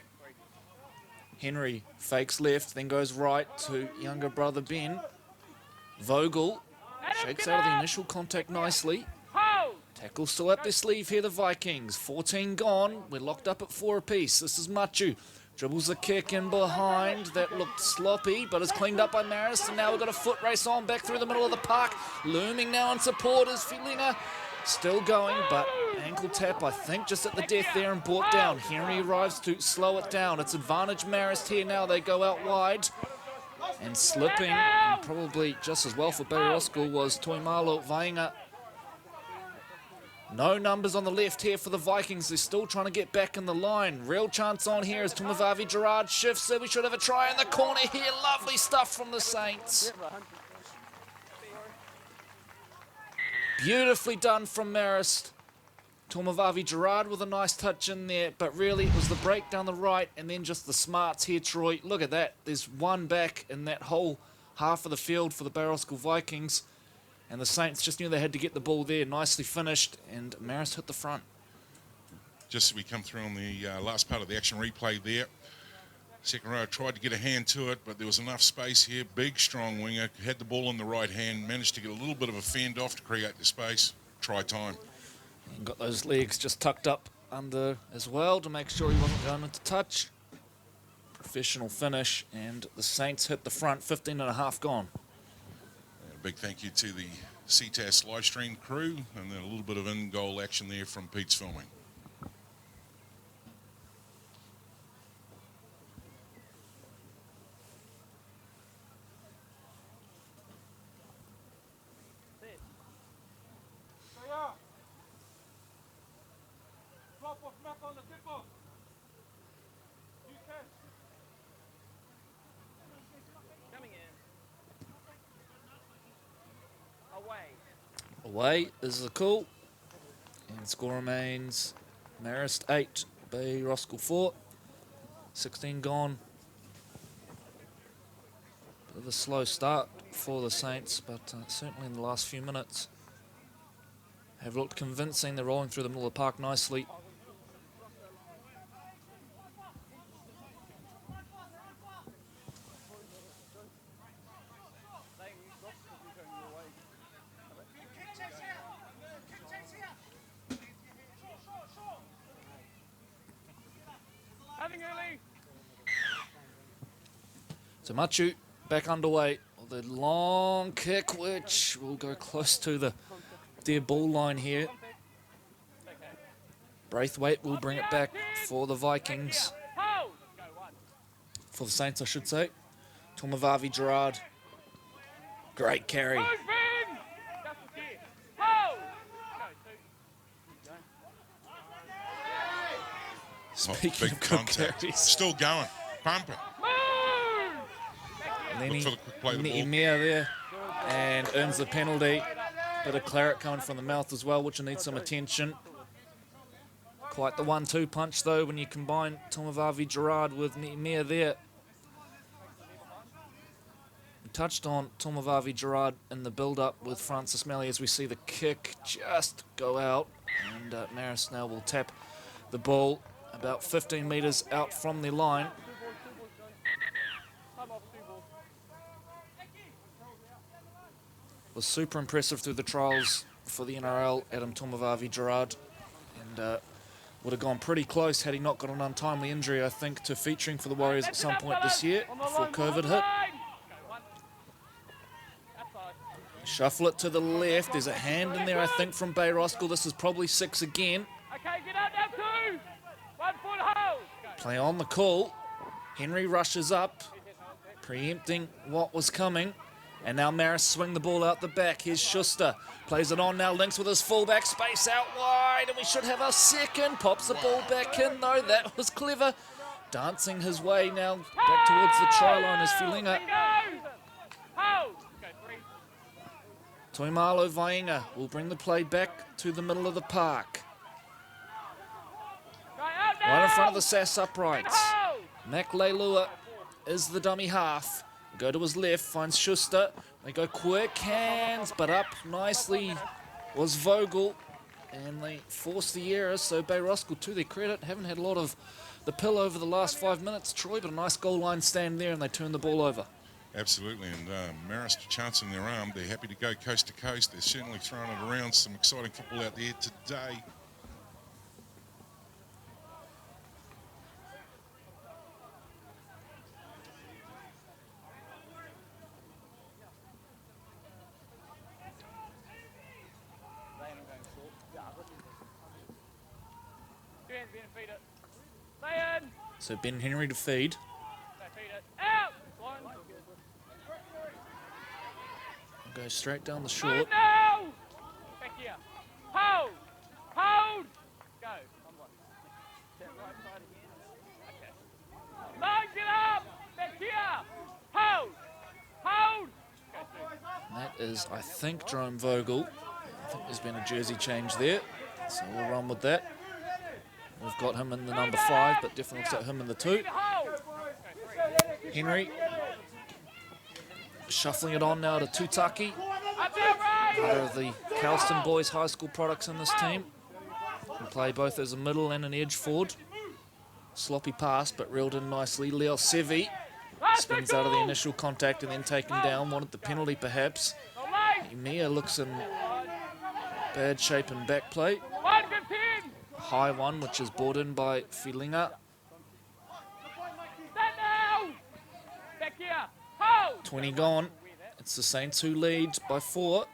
Henry fakes left, then goes right to younger brother Ben. Vogel shakes out of the initial contact nicely. Tackle still up their sleeve here, the Vikings. 14 gone. We're locked up at 4 apiece. This is Machu. Dribbles the kick in behind. That looked sloppy, but is cleaned up by Marist. And now we've got a foot race on back through the middle of the park. Looming now in support is Felina. Still going, but ankle tap, I think, just at the death there and brought down. Henry arrives to slow it down. It's advantage Marist here now. They go out wide. And slipping, and probably just as well for Bay Roskill, was Toimalo Vainga. No numbers on the left here for the Vikings. They're still trying to get back in the line. Real chance on here as Tumavavi Gerard shifts it. We should have a try in the corner here. Lovely stuff from the Saints. Beautifully done from Marist. Tumavavi Gerard with a nice touch in there, but really it was the break down the right and then just the smarts here, Troy. Look at that. There's one back in that whole half of the field for the Bay Roskill Vikings. And the Saints just knew they had to get the ball there. Nicely finished, and Marist hit the front. Just as we come through on the last part of the action replay there. Second row tried to get a hand to it, but there was enough space here. Big, strong winger. Had the ball in the right hand. Managed to get a little bit of a fend off to create the space. Try time. And got those legs just tucked up under as well to make sure he wasn't going into touch. Professional finish, and the Saints hit the front. 15 and a half gone. Big thank you to the CTAS live stream crew, and then a little bit of in-goal action there from Pete's filming. Away is the call. And score remains Marist 8, Bay Roskill 4. 16 gone. Bit of a slow start for the Saints, but certainly in the last few minutes have looked convincing. They're rolling through the middle of the park nicely. early. So Machu back underway. The long kick, which will go close to the dead ball line here. Braithwaite will bring it back for the Vikings. Hold. Go one. For the Saints, I should say. Tomavavi Gerard. Great carry. Move in. Just here. Hold. Go two. Speaking Big of good contact. carries. Still going. Pumping. Move. Lenny Look for the quick play of the ball. Mia there and earns the penalty. Bit of claret coming from the mouth as well, which will need some attention. Quite the 1-2 punch though when you combine Tomavavi Gerard with Mia there. We touched on Tomavavi Gerard in the build-up with Francis Melly as we see the kick just go out, and Marist now will tap the ball about 15 metres out from the line. Was super impressive through the trials for the NRL, Adam Tomavavi Gerard, and would have gone pretty close had he not got an untimely injury, I think, to featuring for the Warriors at some point this year before COVID hit. Shuffle it to the left. There's a hand in there, I think, from Bay Roskill. This is probably 6 again. Okay, get out now, 2. 1 foot hold. Go. Play on the call. Henry rushes up, preempting what was coming. And now Marist swing the ball out the back. Here's Schuster. Plays it on now, links with his fullback. Space out wide, and we should have our second. Pops the ball back in, though. That was clever. Dancing his way now back towards the try line is Filinga. Hold. Go 3. Toimalo Vainga will bring the play back to the middle of the park. Go out now. Right in front of the SAS uprights. Hold. Mac Leilua is the dummy half. Go to his left, finds Schuster. They go quick hands, but up nicely was Vogel. And they force the error, so Bay Roskill, to their credit, haven't had a lot of the pill over the last 5 minutes, Troy, but a nice goal line stand there, and they turn the ball over. Absolutely, and Marist chancing their arm. They're happy to go coast to coast. They're certainly throwing it around. Some exciting football out there today. So Ben Henry to feed. Out. Go straight down the short. Now. Back here. Hold. Hold. Go. That right side again. Okay. Line, get up. Back here. Hold. Hold. Go And that is, I think, Jerome Vogel. I think there's been a jersey change there, so we'll run with that. We've got him in the number 5, but definitely looks like him in the 2. Henry shuffling it on now to Tutaki. Another of the Calston Boys High School products in this team. Can play both as a middle and an edge forward. Sloppy pass, but reeled in nicely. Leo Sevi spins out of the initial contact and then taken down. Wanted the penalty, perhaps. Mia looks in bad shape in back play. High one, which is brought in by Filinga. 20 gone. It's the Saints who lead by 4.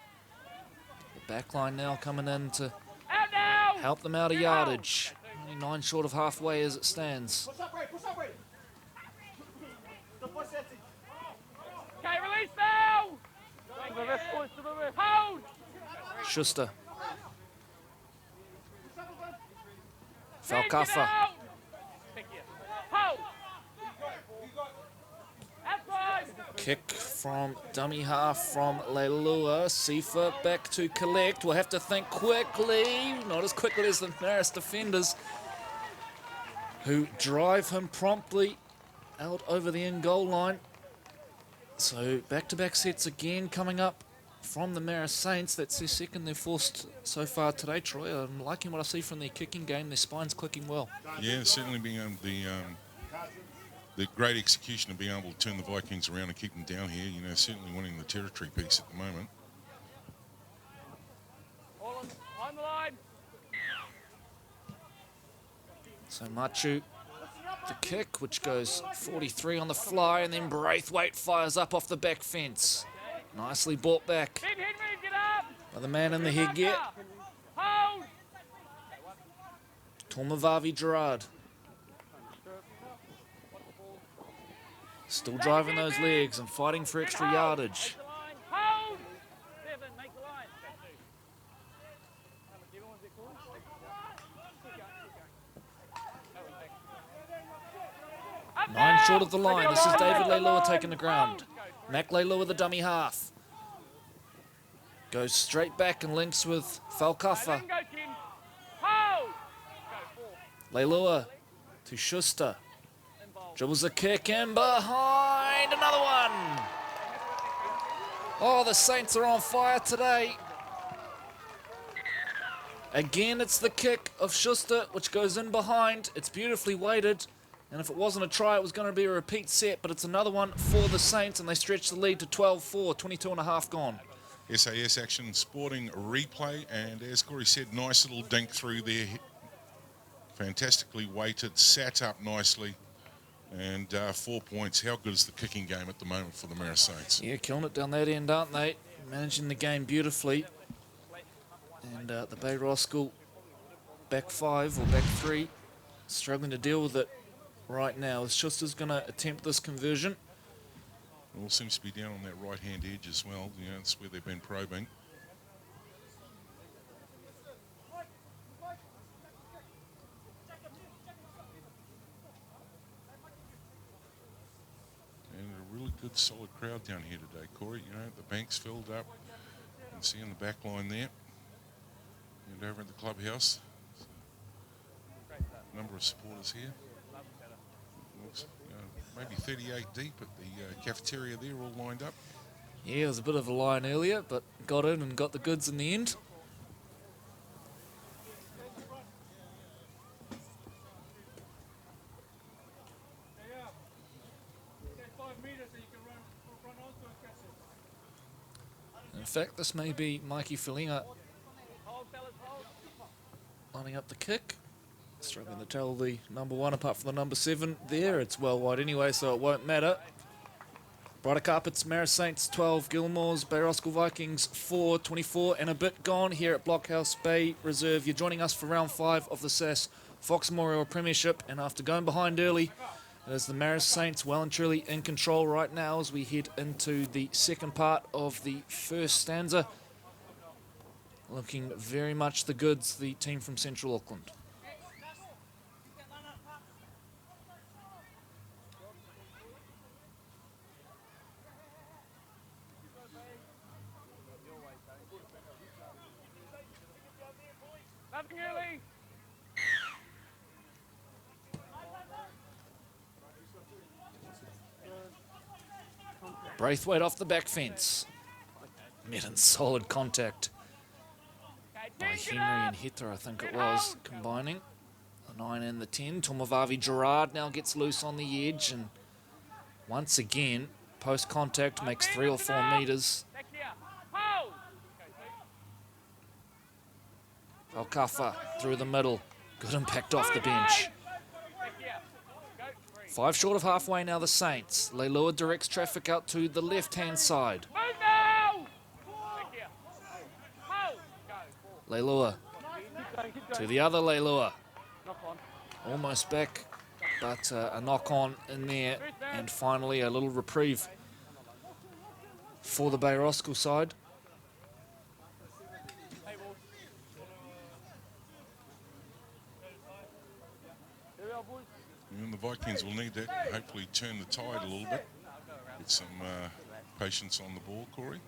The back line now coming in to help them out of yardage. Only 9 short of halfway as it stands. Okay, release now. Hold. Schuster. Falcafa. Hold. Kick from dummy half from Leilua. Sifa back to collect. We'll have to think quickly. Not as quickly as the Marist defenders, who drive him promptly out over the end goal line. So back-to-back sets again coming up from the Marist Saints. That's their second they've forced so far today, Troy. I'm liking what I see from their kicking game. Their spine's clicking well. Yeah, certainly being able the great execution of being able to turn the Vikings around and keep them down here, you know, certainly winning the territory piece at the moment. On the line. So Machu the kick, which goes 43 on the fly, and then Braithwaite fires up off the back fence. Nicely brought back Big Henry, get up! by the man in the headgear, Hold! Tomavavi Gerard. Still driving those legs and fighting for extra yardage. Make the line. Hold! 7, make the line. Up 9 now! short of the line. This is Hold! David Hold! Leilua taking the ground. Mac Leilua, the dummy half. Goes straight back and links with Falkafa. Let him go, Tim. Hold! Go, 4. Leilua to Schuster. Dribbles a kick in behind. Another one. Oh, the Saints are on fire today. Again, it's the kick of Schuster, which goes in behind. It's beautifully weighted. And if it wasn't a try, it was going to be a repeat set. But it's another one for the Saints, and they stretch the lead to 12-4, 22 and a half gone. SAS Action Sporting replay, and as Corey said, nice little dink through there. Fantastically weighted, sat up nicely, and 4 points. How good is the kicking game at the moment for the Marist Saints? Yeah, killing it down that end, aren't they? Managing the game beautifully. And the Bay Roskill back 5 or back 3, struggling to deal with it right now. Schuster's going to attempt this conversion. All seems to be down on that right-hand edge as well. You know, that's where they've been probing. And a really good, solid crowd down here today, Corey. You know, the bank's filled up. You can see in the back line there. And over at the clubhouse, a number of supporters here. Looks, maybe 38 deep at the cafeteria there, all lined up. Yeah, there was a bit of a line earlier, but got in and got the goods in the end. In fact, this may be Mikey Felinga lining up the kick. Struggling to tell the number 1 apart from the number 7 there. It's well wide anyway, so it won't matter. Brighter Carpets, Marist Saints 12, Gilmore's Bay Roskill Vikings 4, 24 and a bit gone here at Blockhouse Bay Reserve. You're joining us for round 5 of the SAS Fox Memorial Premiership, and after going behind early, it is the Marist Saints well and truly in control right now as we head into the second part of the first stanza. Looking very much the goods, the team from Central Auckland. Nothing early. Braithwaite off the back fence. Met in solid contact by Henry and Heta, I think it was, combining. The 9 and the 10. Tomavavi Gerard now gets loose on the edge, and once again, post-contact makes 3 or 4 metres. Alkafa through the middle. Good impact off the bench. 5 short of halfway now, the Saints. Leilua directs traffic out to the left-hand side. Leilua to the other Leilua. Almost back, but a knock-on in there. And finally, a little reprieve for the Bay Roskill side. And the Vikings will need that to hopefully turn the tide a little bit. Get some patience on the ball, Corey.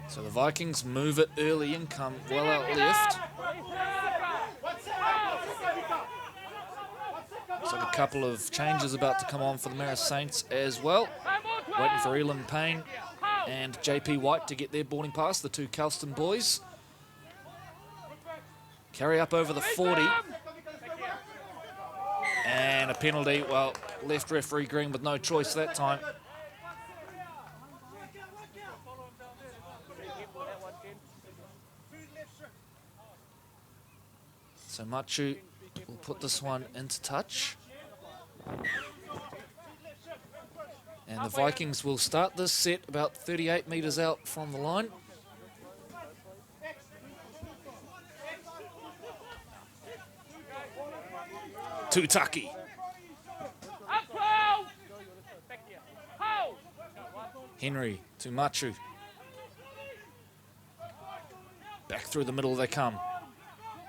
So the Vikings move it early and come well out left. Looks like a couple of changes about to come on for the Marist Saints as well. Waiting for Elam Payne and JP White to get their boarding pass, the 2 Kelston boys. Carry up over the 40. And a penalty. Well, left referee green with no choice that time. So Machu will put this one into touch. And the Vikings will start this set about 38 metres out from the line. Tutaki. Up 12! Back here. Hold! Henry to Machu. Back through the middle they come.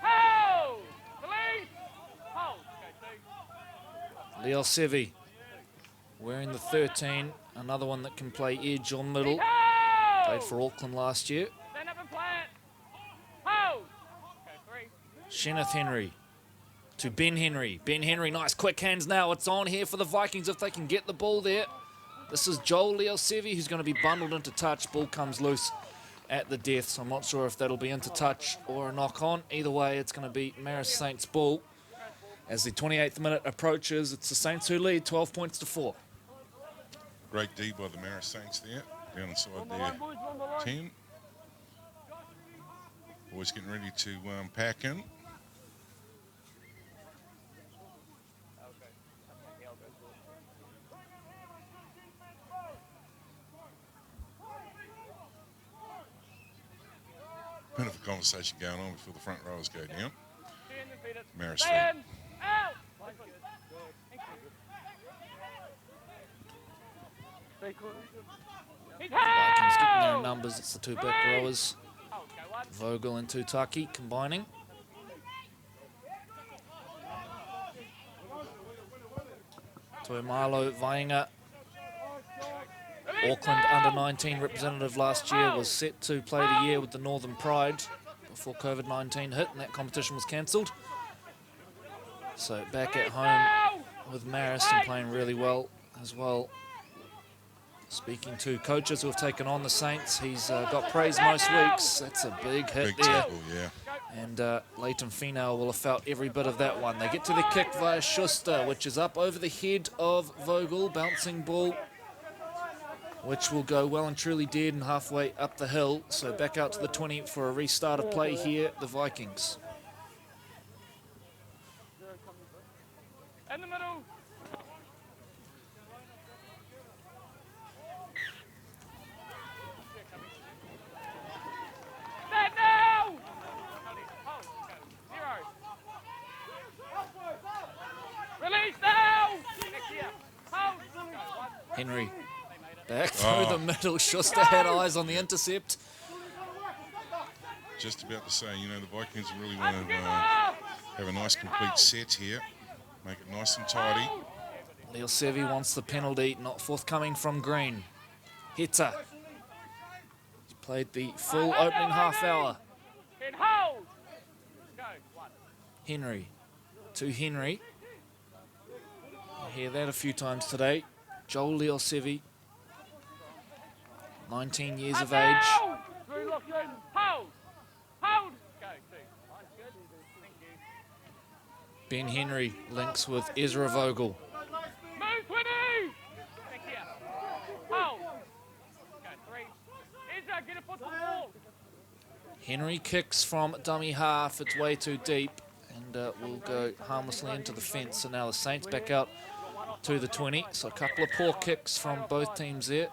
Hold! Release! Hold! Go 2. Leo Sevi wearing the 13. Another one that can play edge or middle. Hold! Played for Auckland last year. Stand up and play it. Hold! Go 3. Sheneth Henry to Ben Henry. Ben Henry, nice quick hands now. It's on here for the Vikings if they can get the ball there. This is Joel Leosevi who's going to be bundled into touch. Ball comes loose at the death, so I'm not sure if that'll be into touch or a knock on. Either way, it's going to be Marist Saints ball. As the 28th minute approaches, it's the Saints who lead 12 points to 4. Great D by the Marist Saints there, down inside their 10. Boys getting ready to pack in. Bit of a conversation going on before the front rowers go down. Marist Street. Stand! Out! He's Vikings getting their held! numbers. It's the two back rowers. Hold, go 1. Vogel and Tutaki combining. Tuimalo Vainga, Auckland under-19 representative last year, was set to play the year with the Northern Pride before COVID-19 hit and that competition was cancelled. So back at home with Marist and playing really well as well. Speaking to coaches who have taken on the Saints, he's got praise most weeks. That's a big hit Big there. tackle, yeah. And Leighton Finau will have felt every bit of that one. They get to the kick via Schuster, which is up over the head of Vogel. Bouncing ball, which will go well and truly dead and halfway up the hill. So back out to the 20 for a restart of play here, the Vikings. In the middle. Stand now! Hold, go 0. Release now! Next here. Hold, go 1. Henry back through the middle. Schuster had eyes on the intercept. Just about to say, you know, the Vikings really want to have a nice complete set here. Make it nice and tidy. Leo Sevi wants the penalty, not forthcoming from Green. Hitta. He's played the full opening half hour. And hold! Go 1. Henry to Henry. I hear that a few times today. Joel Leosevi, 19 years of age. Through lock in. Hold! Hold! Go 2. Nice, good. Thank you. Ben Henry links with Ezra Vogel. Move 20! Back here. Hold! Go 3. Ezra, get a foot to the ball. Henry kicks from dummy half. It's way too deep and will go harmlessly into the fence. So now the Saints back out to the 20. So a couple of poor kicks from both teams there.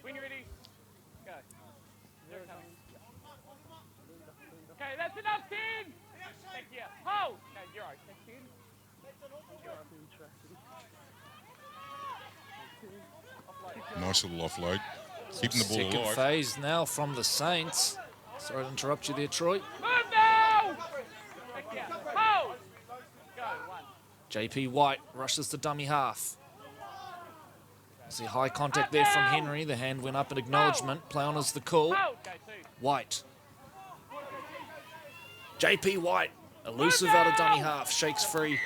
When you're ready, go. Okay, that's enough, 10! Back here. Hold! No, 0. That's 10. Nice little offload. Keeping the ball Second alive. phase now from the Saints. Sorry to interrupt you there, Troy. Move now! Back here. Hold! Go 1. JP White rushes to dummy half. See high contact there from Henry. The hand went up in acknowledgement. Play on is the call. Hold! Go 2. White. JP White, elusive out of dummy half, shakes free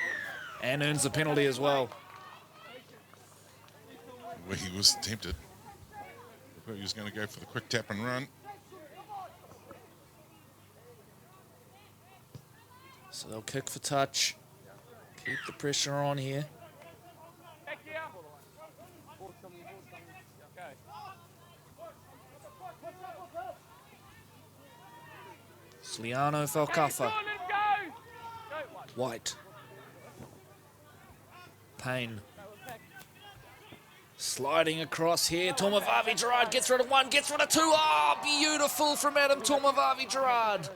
and earns the penalty as well. Well, he was tempted. I thought he was going to go for the quick tap and run. So they'll kick for touch. Keep the pressure on here. Back here. Okay. Sliano Take it, Falcafa. Sean, let him go. Go, one. White. Payne. Go, back. Sliding across here. Tomovavi Gerard gets rid of one, gets rid of two. Oh, beautiful from Adam Tomovavi Gerard.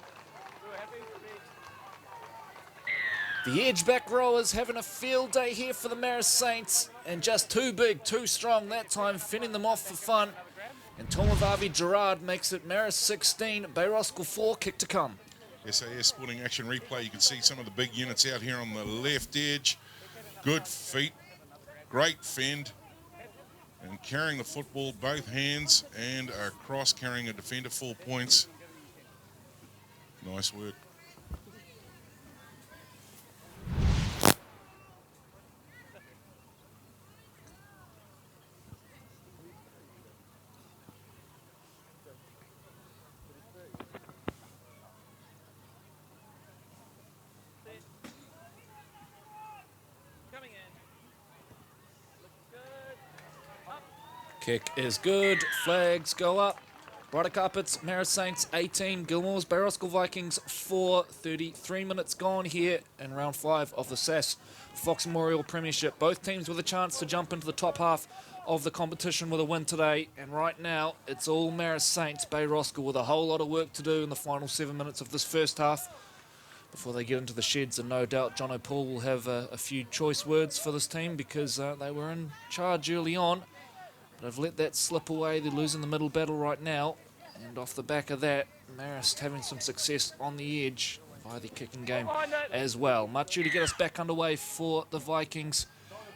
The edge back rowers having a field day here for the Marist Saints, and just too big, too strong that time, fending them off for fun. And Tomovavi Gerard makes it Marist 16, Bay Roskill 4, kick to come. SAS Sporting Action Replay, you can see some of the big units out here on the left edge. Good feet, great fend, and carrying the football both hands and across, carrying a defender 4 points. Nice work. Coming in. Looks good. Up. Kick is good, flags go up. Brighter Carpets, Marist Saints 18, Gilmore's Bay Roskill Vikings 4, 33 minutes gone here in round 5 of the SAS Fox Memorial Premiership. Both teams with a chance to jump into the top half of the competition with a win today, and right now it's all Marist Saints, Bay Roskill, with a whole lot of work to do in the final 7 minutes of this first half before they get into the sheds, and no doubt John O'Paul will have a few choice words for this team because they were in charge early on. They've let that slip away. They're losing the middle battle right now. And off the back of that, Marist having some success on the edge by the kicking game as well. Machu to get us back underway for the Vikings.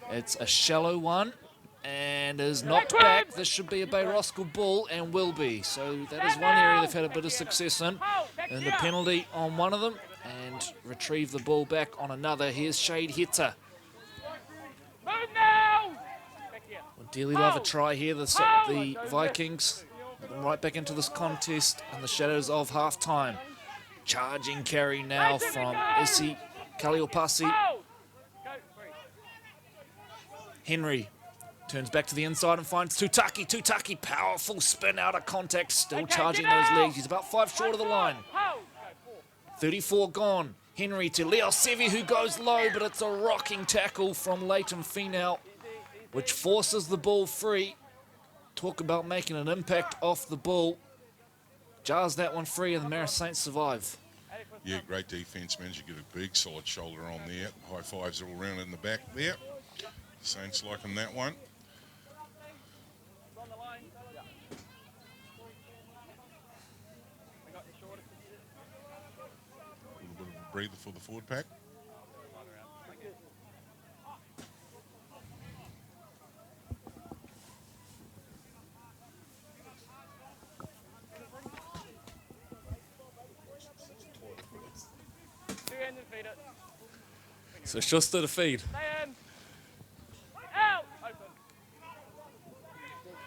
It's a shallow one and is knocked back. This should be a Bay Roskill ball and will be. So that is one area they've had a bit of success in. And the penalty on one of them and retrieve the ball back on another. Here's Shade Hitter. Move now. Back here. Would dearly love a try here. The Vikings right back into this contest in the shadows of half-time. Charging carry now from Isi Kaliopasi. Go. Go, free. Henry turns back to the inside and finds Tutaki. Tutaki, powerful spin out of contact, still Okay, charging get those out. legs. He's about 5 short of the line. Hold. Go, 4. 34 gone. Henry to Leo Sevi, who goes low, but it's a rocking tackle from Leighton Finau, which forces the ball free. Talk about making an impact off the ball. Jars that one free, and the Marist Saints survive. Yeah, great defence, man. You get a big solid shoulder on there. High fives all around in the back there. Saints liking that one. On the line. Yeah. I got the shortest. A little bit of a breather for the forward pack. Two-handed feed it. So it's just to the feed. Stay in. Out. Open.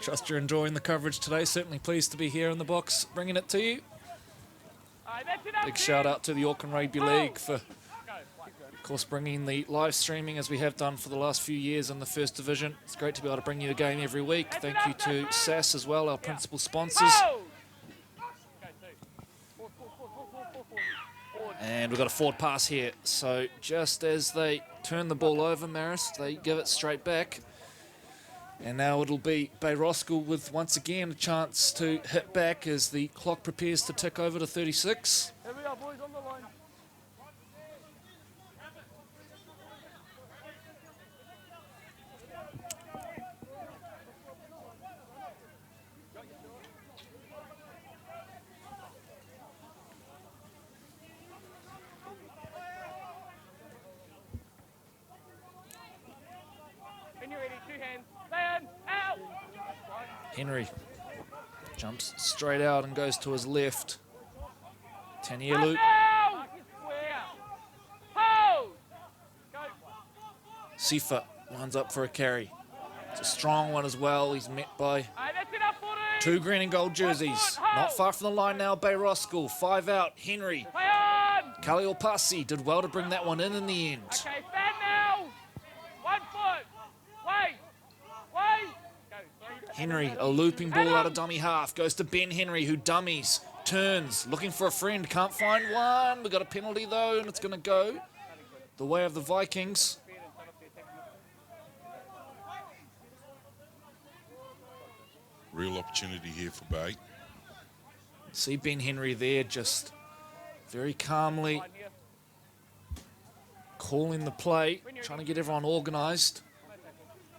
Trust you're enjoying the coverage today. Certainly pleased to be here in the box bringing it to you. All right, that's it up Big there. shout out to the Auckland Rugby League for, Go. One. of course, bringing the live streaming as we have done for the last few years in the First Division. It's great to be able to bring you the game every week. Thank you to SAS as well, our principal sponsors. Hold. Go, 2. Forward. And we've got a forward pass here. So just as they turn the ball over, Marist, they give it straight back. And now it'll be Bay Roskill with, once again, a chance to hit back as the clock prepares to tick over to 36. Here we are, boys, on the line. When you're ready, 2 hands. Stand. Out. Henry jumps straight out and goes to his left. Tanielu Now. Square. Hold. Go. Sifa lines up for a carry. It's a strong one as well. He's met by All right, that's it up, 40. 2 green and gold jerseys. Not far from the line now, Bay Roskill. 5 out, Henry. Play on. Khalil Pasi did well to bring that one in the end. Okay, stand now. 1 foot. Wait. Wait. Go. 3. Henry, a looping ball out of dummy half, goes to Ben Henry, who dummies, turns, looking for a friend, can't find one. We got a penalty though, and it's going to go the way of the Vikings. Real opportunity here for Bay. See Ben Henry there, just very calmly calling the play, trying to get everyone organised.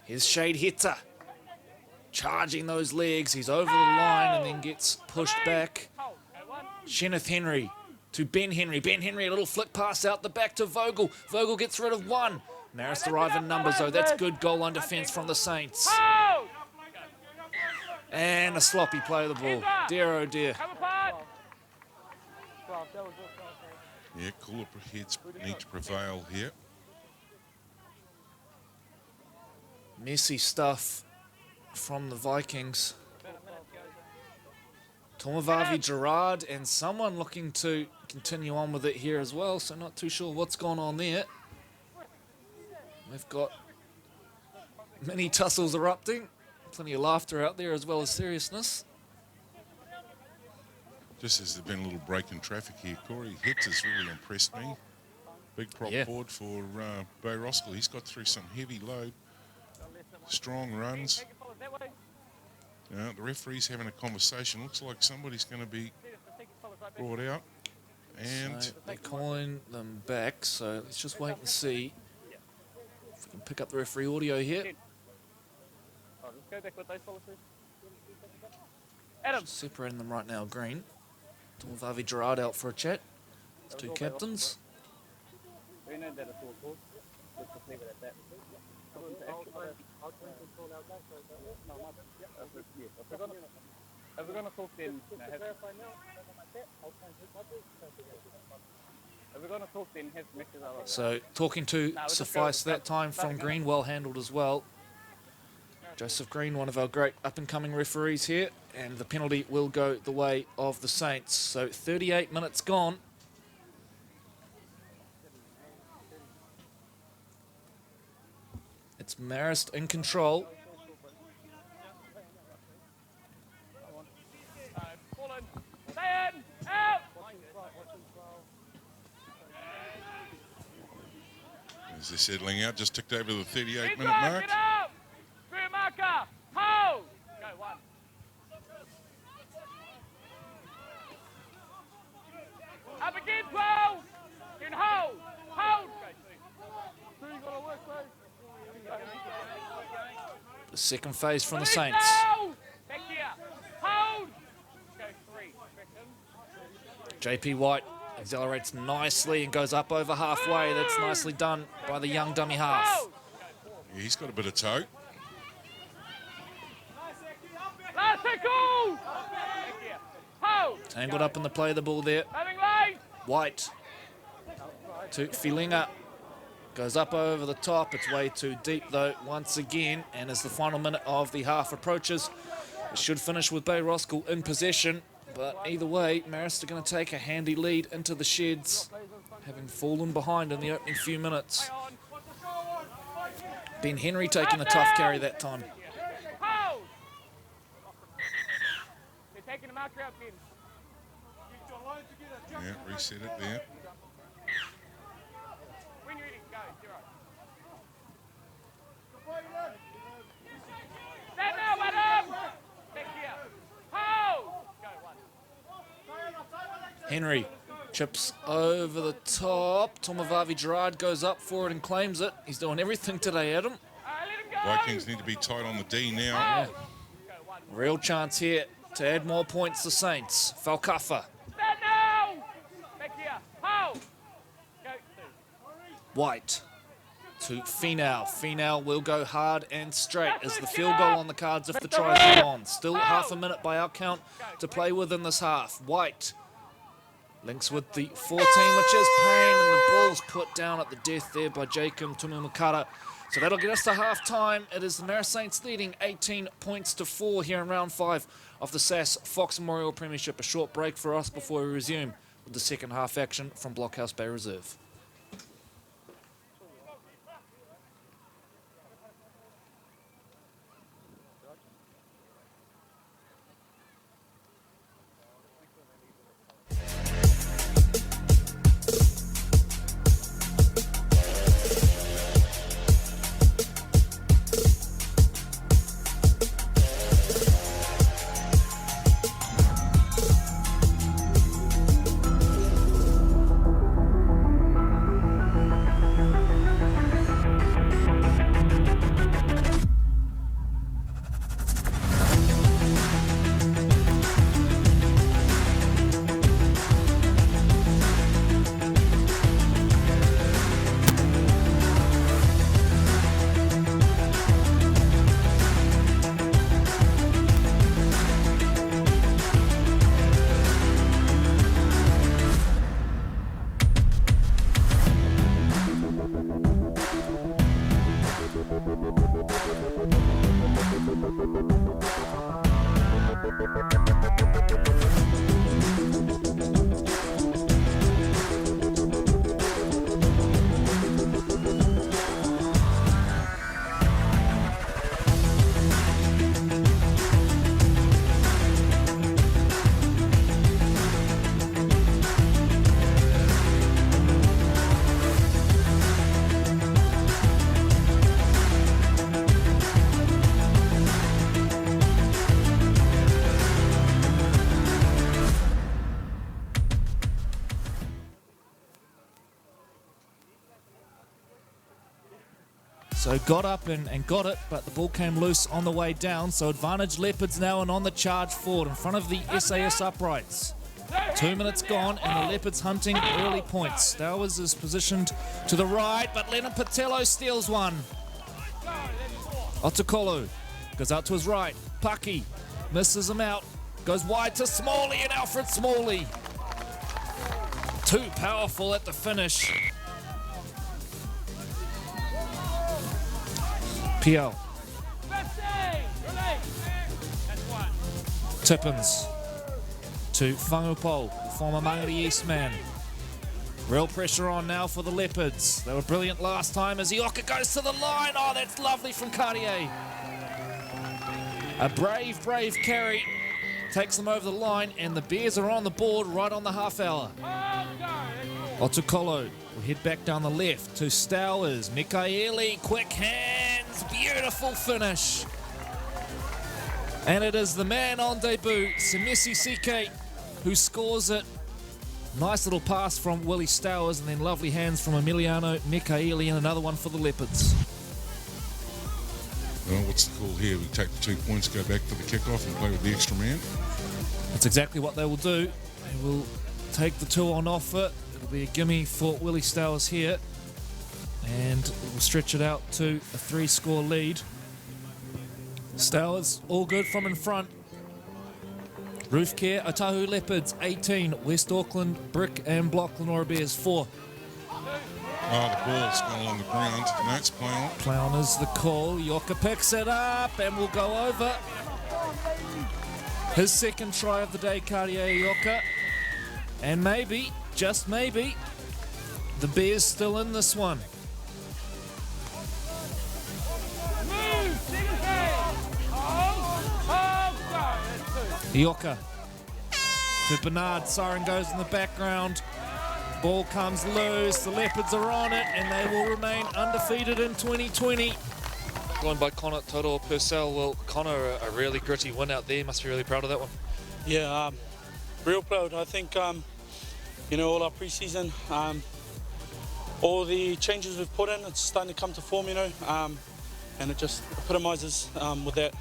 Here's Shade Hitter, charging those legs. He's over the line and then gets pushed back. Kenneth Henry to Ben Henry. Ben Henry, a little flick pass out the back to Vogel. Vogel gets rid of one. Marist arrive in numbers though. That's good goal line defence from the Saints. And a sloppy play of the ball. Dear, oh dear. Yeah, cooler heads need to prevail here. Messy stuff from the Vikings. Tomavavi Gerard and someone looking to continue on with it here as well, so not too sure what's gone on there. We've got many tussles erupting. Plenty of laughter out there as well as seriousness. Just as there's been a little break in traffic here, Corey Hitz has really impressed me. Big prop forward for Bay Roskill. He's got through some heavy load, strong runs. The referee's having a conversation. Looks like somebody's going to be brought out. And so they're calling them back, so let's just wait and see if we can pick up the referee audio here. Go back with those policies. Adam. Separating them right now, green. Tomavavi Gerard out for a chat. It's two captains. We know that it's all good. Let's just leave it at that. If we're going to talk then, have mixes other. So talking to suffice that time from Green, well handled as well. Joseph Green, one of our great up-and-coming referees here, and the penalty will go the way of the Saints. So 38 minutes gone. It's Marist in control. As they're settling out, just ticked over the 38-minute mark. Marker, hold! Go, 1. Up again, 12! Then hold! Hold! Go, 2. 2, you gotta work, bro. The second phase from the Saints. Back here. Hold! Go, 3. JP White accelerates nicely and goes up over halfway. That's nicely done by the young dummy half. Yeah, he's got a bit of toe. Tangled up in the play of the ball there. White to Filinga. Goes up over the top. It's way too deep though once again. And as the final minute of the half approaches, it should finish with Bay Roskill in possession. But either way, Marist are going to take a handy lead into the sheds, having fallen behind in the opening few minutes. Ben Henry taking the tough carry that time. Taking the marker out, Ben. Yeah, reset it there. When you're ready, go, 0. Stand now, madam! Back here. Hold! Go, 1. Henry chips over the top. Tomavavi Gerard goes up for it and claims it. He's doing everything today, Adam. Let him go! Vikings need to be tight on the D now. Yeah. Real chance here to add more points to Saints. Falcafa. Stand now! Back here. Hold! Go, 2. White to Finau. Finau will go hard and straight as the field goal on the cards if the try is on. Still half a minute by our count to play within this half. White links with the 14, which is Payne, and the ball's put down at the death there by Jacob Tumumukara. So that'll get us to half-time. It is the Marist Saints leading 18 points to 4 here in round 5 of the SAS Fox Memorial Premiership. A short break for us before we resume with the second half action from Blockhouse Bay Reserve. So got up and got it, but the ball came loose on the way down. So advantage Leopards now and on the charge forward in front of the SAS uprights. 2 minutes gone and the Leopards hunting early points. Stowers is positioned to the right, but Lennon Patello steals one. Otukolu goes out to his right. Paki misses him out. Goes wide to Smalley and Alfred Smalley. Too powerful at the finish. PL. Tippins to Whangupou, former Mangere East man. Real pressure on now for the Leopards. They were brilliant last time as Ioka goes to the line. Oh, that's lovely from Cartier. A brave carry takes them over the line, and the Bears are on the board right on the half hour. Otukolo will head back down the left to Stowers. Mikaeli, quick hands, beautiful finish. And it is the man on debut, Semesi Sike, who scores it. Nice little pass from Willie Stowers, and then lovely hands from Emiliano Mikaeli, and another one for the Leopards. Well, what's the call here? We take the 2 points, go back for the kickoff and play with the extra man? That's exactly what they will do. They will take the 2 on offer. It'll be a gimme for Willie Stowers here. And we'll stretch it out to a 3-score lead. Stowers, all good from in front. Roof Care, Otahu Leopards, 18. West Auckland, Brick and Block, Lenora Bears, 4. Oh, the ball's gone along the ground. No, it's play on. Play on is the call. Ioka picks it up and will go over. His second try of the day, Cartier Ioka. And maybe, just maybe, the Bears still in this one. Ioka to Bernard. Siren goes in the background. Ball comes loose. The Leopards are on it, and they will remain undefeated in 2020. Going by Connor Toto Purcell. Well, Connor, a really gritty win out there. Must be really proud of that one. Yeah, real proud. I think, all our pre-season, all the changes we've put in, it's starting to come to form, and it just epitomises with that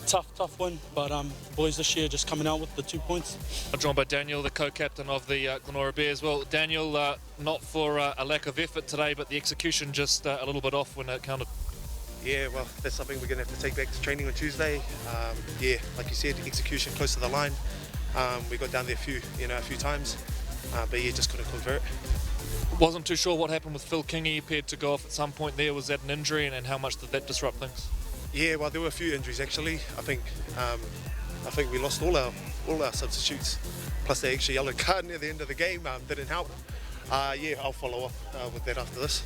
tough win. But boys this year just coming out with the 2 points. I'm joined by Daniel, the co-captain of the Glenora Bears. Well, Daniel, not for a lack of effort today, but the execution just a little bit off when it counted. Yeah, well, that's something we're going to have to take back to training on Tuesday. Like you said, execution close to the line. We got down there a few times, but yeah, just couldn't convert. Wasn't too sure what happened with Phil King. He appeared to go off at some point there. Was that an injury, and how much did that disrupt things? Yeah, well, there were a few injuries actually. I think we lost all our substitutes, plus the extra yellow card near the end of the game didn't help. Yeah, I'll follow up with that after this.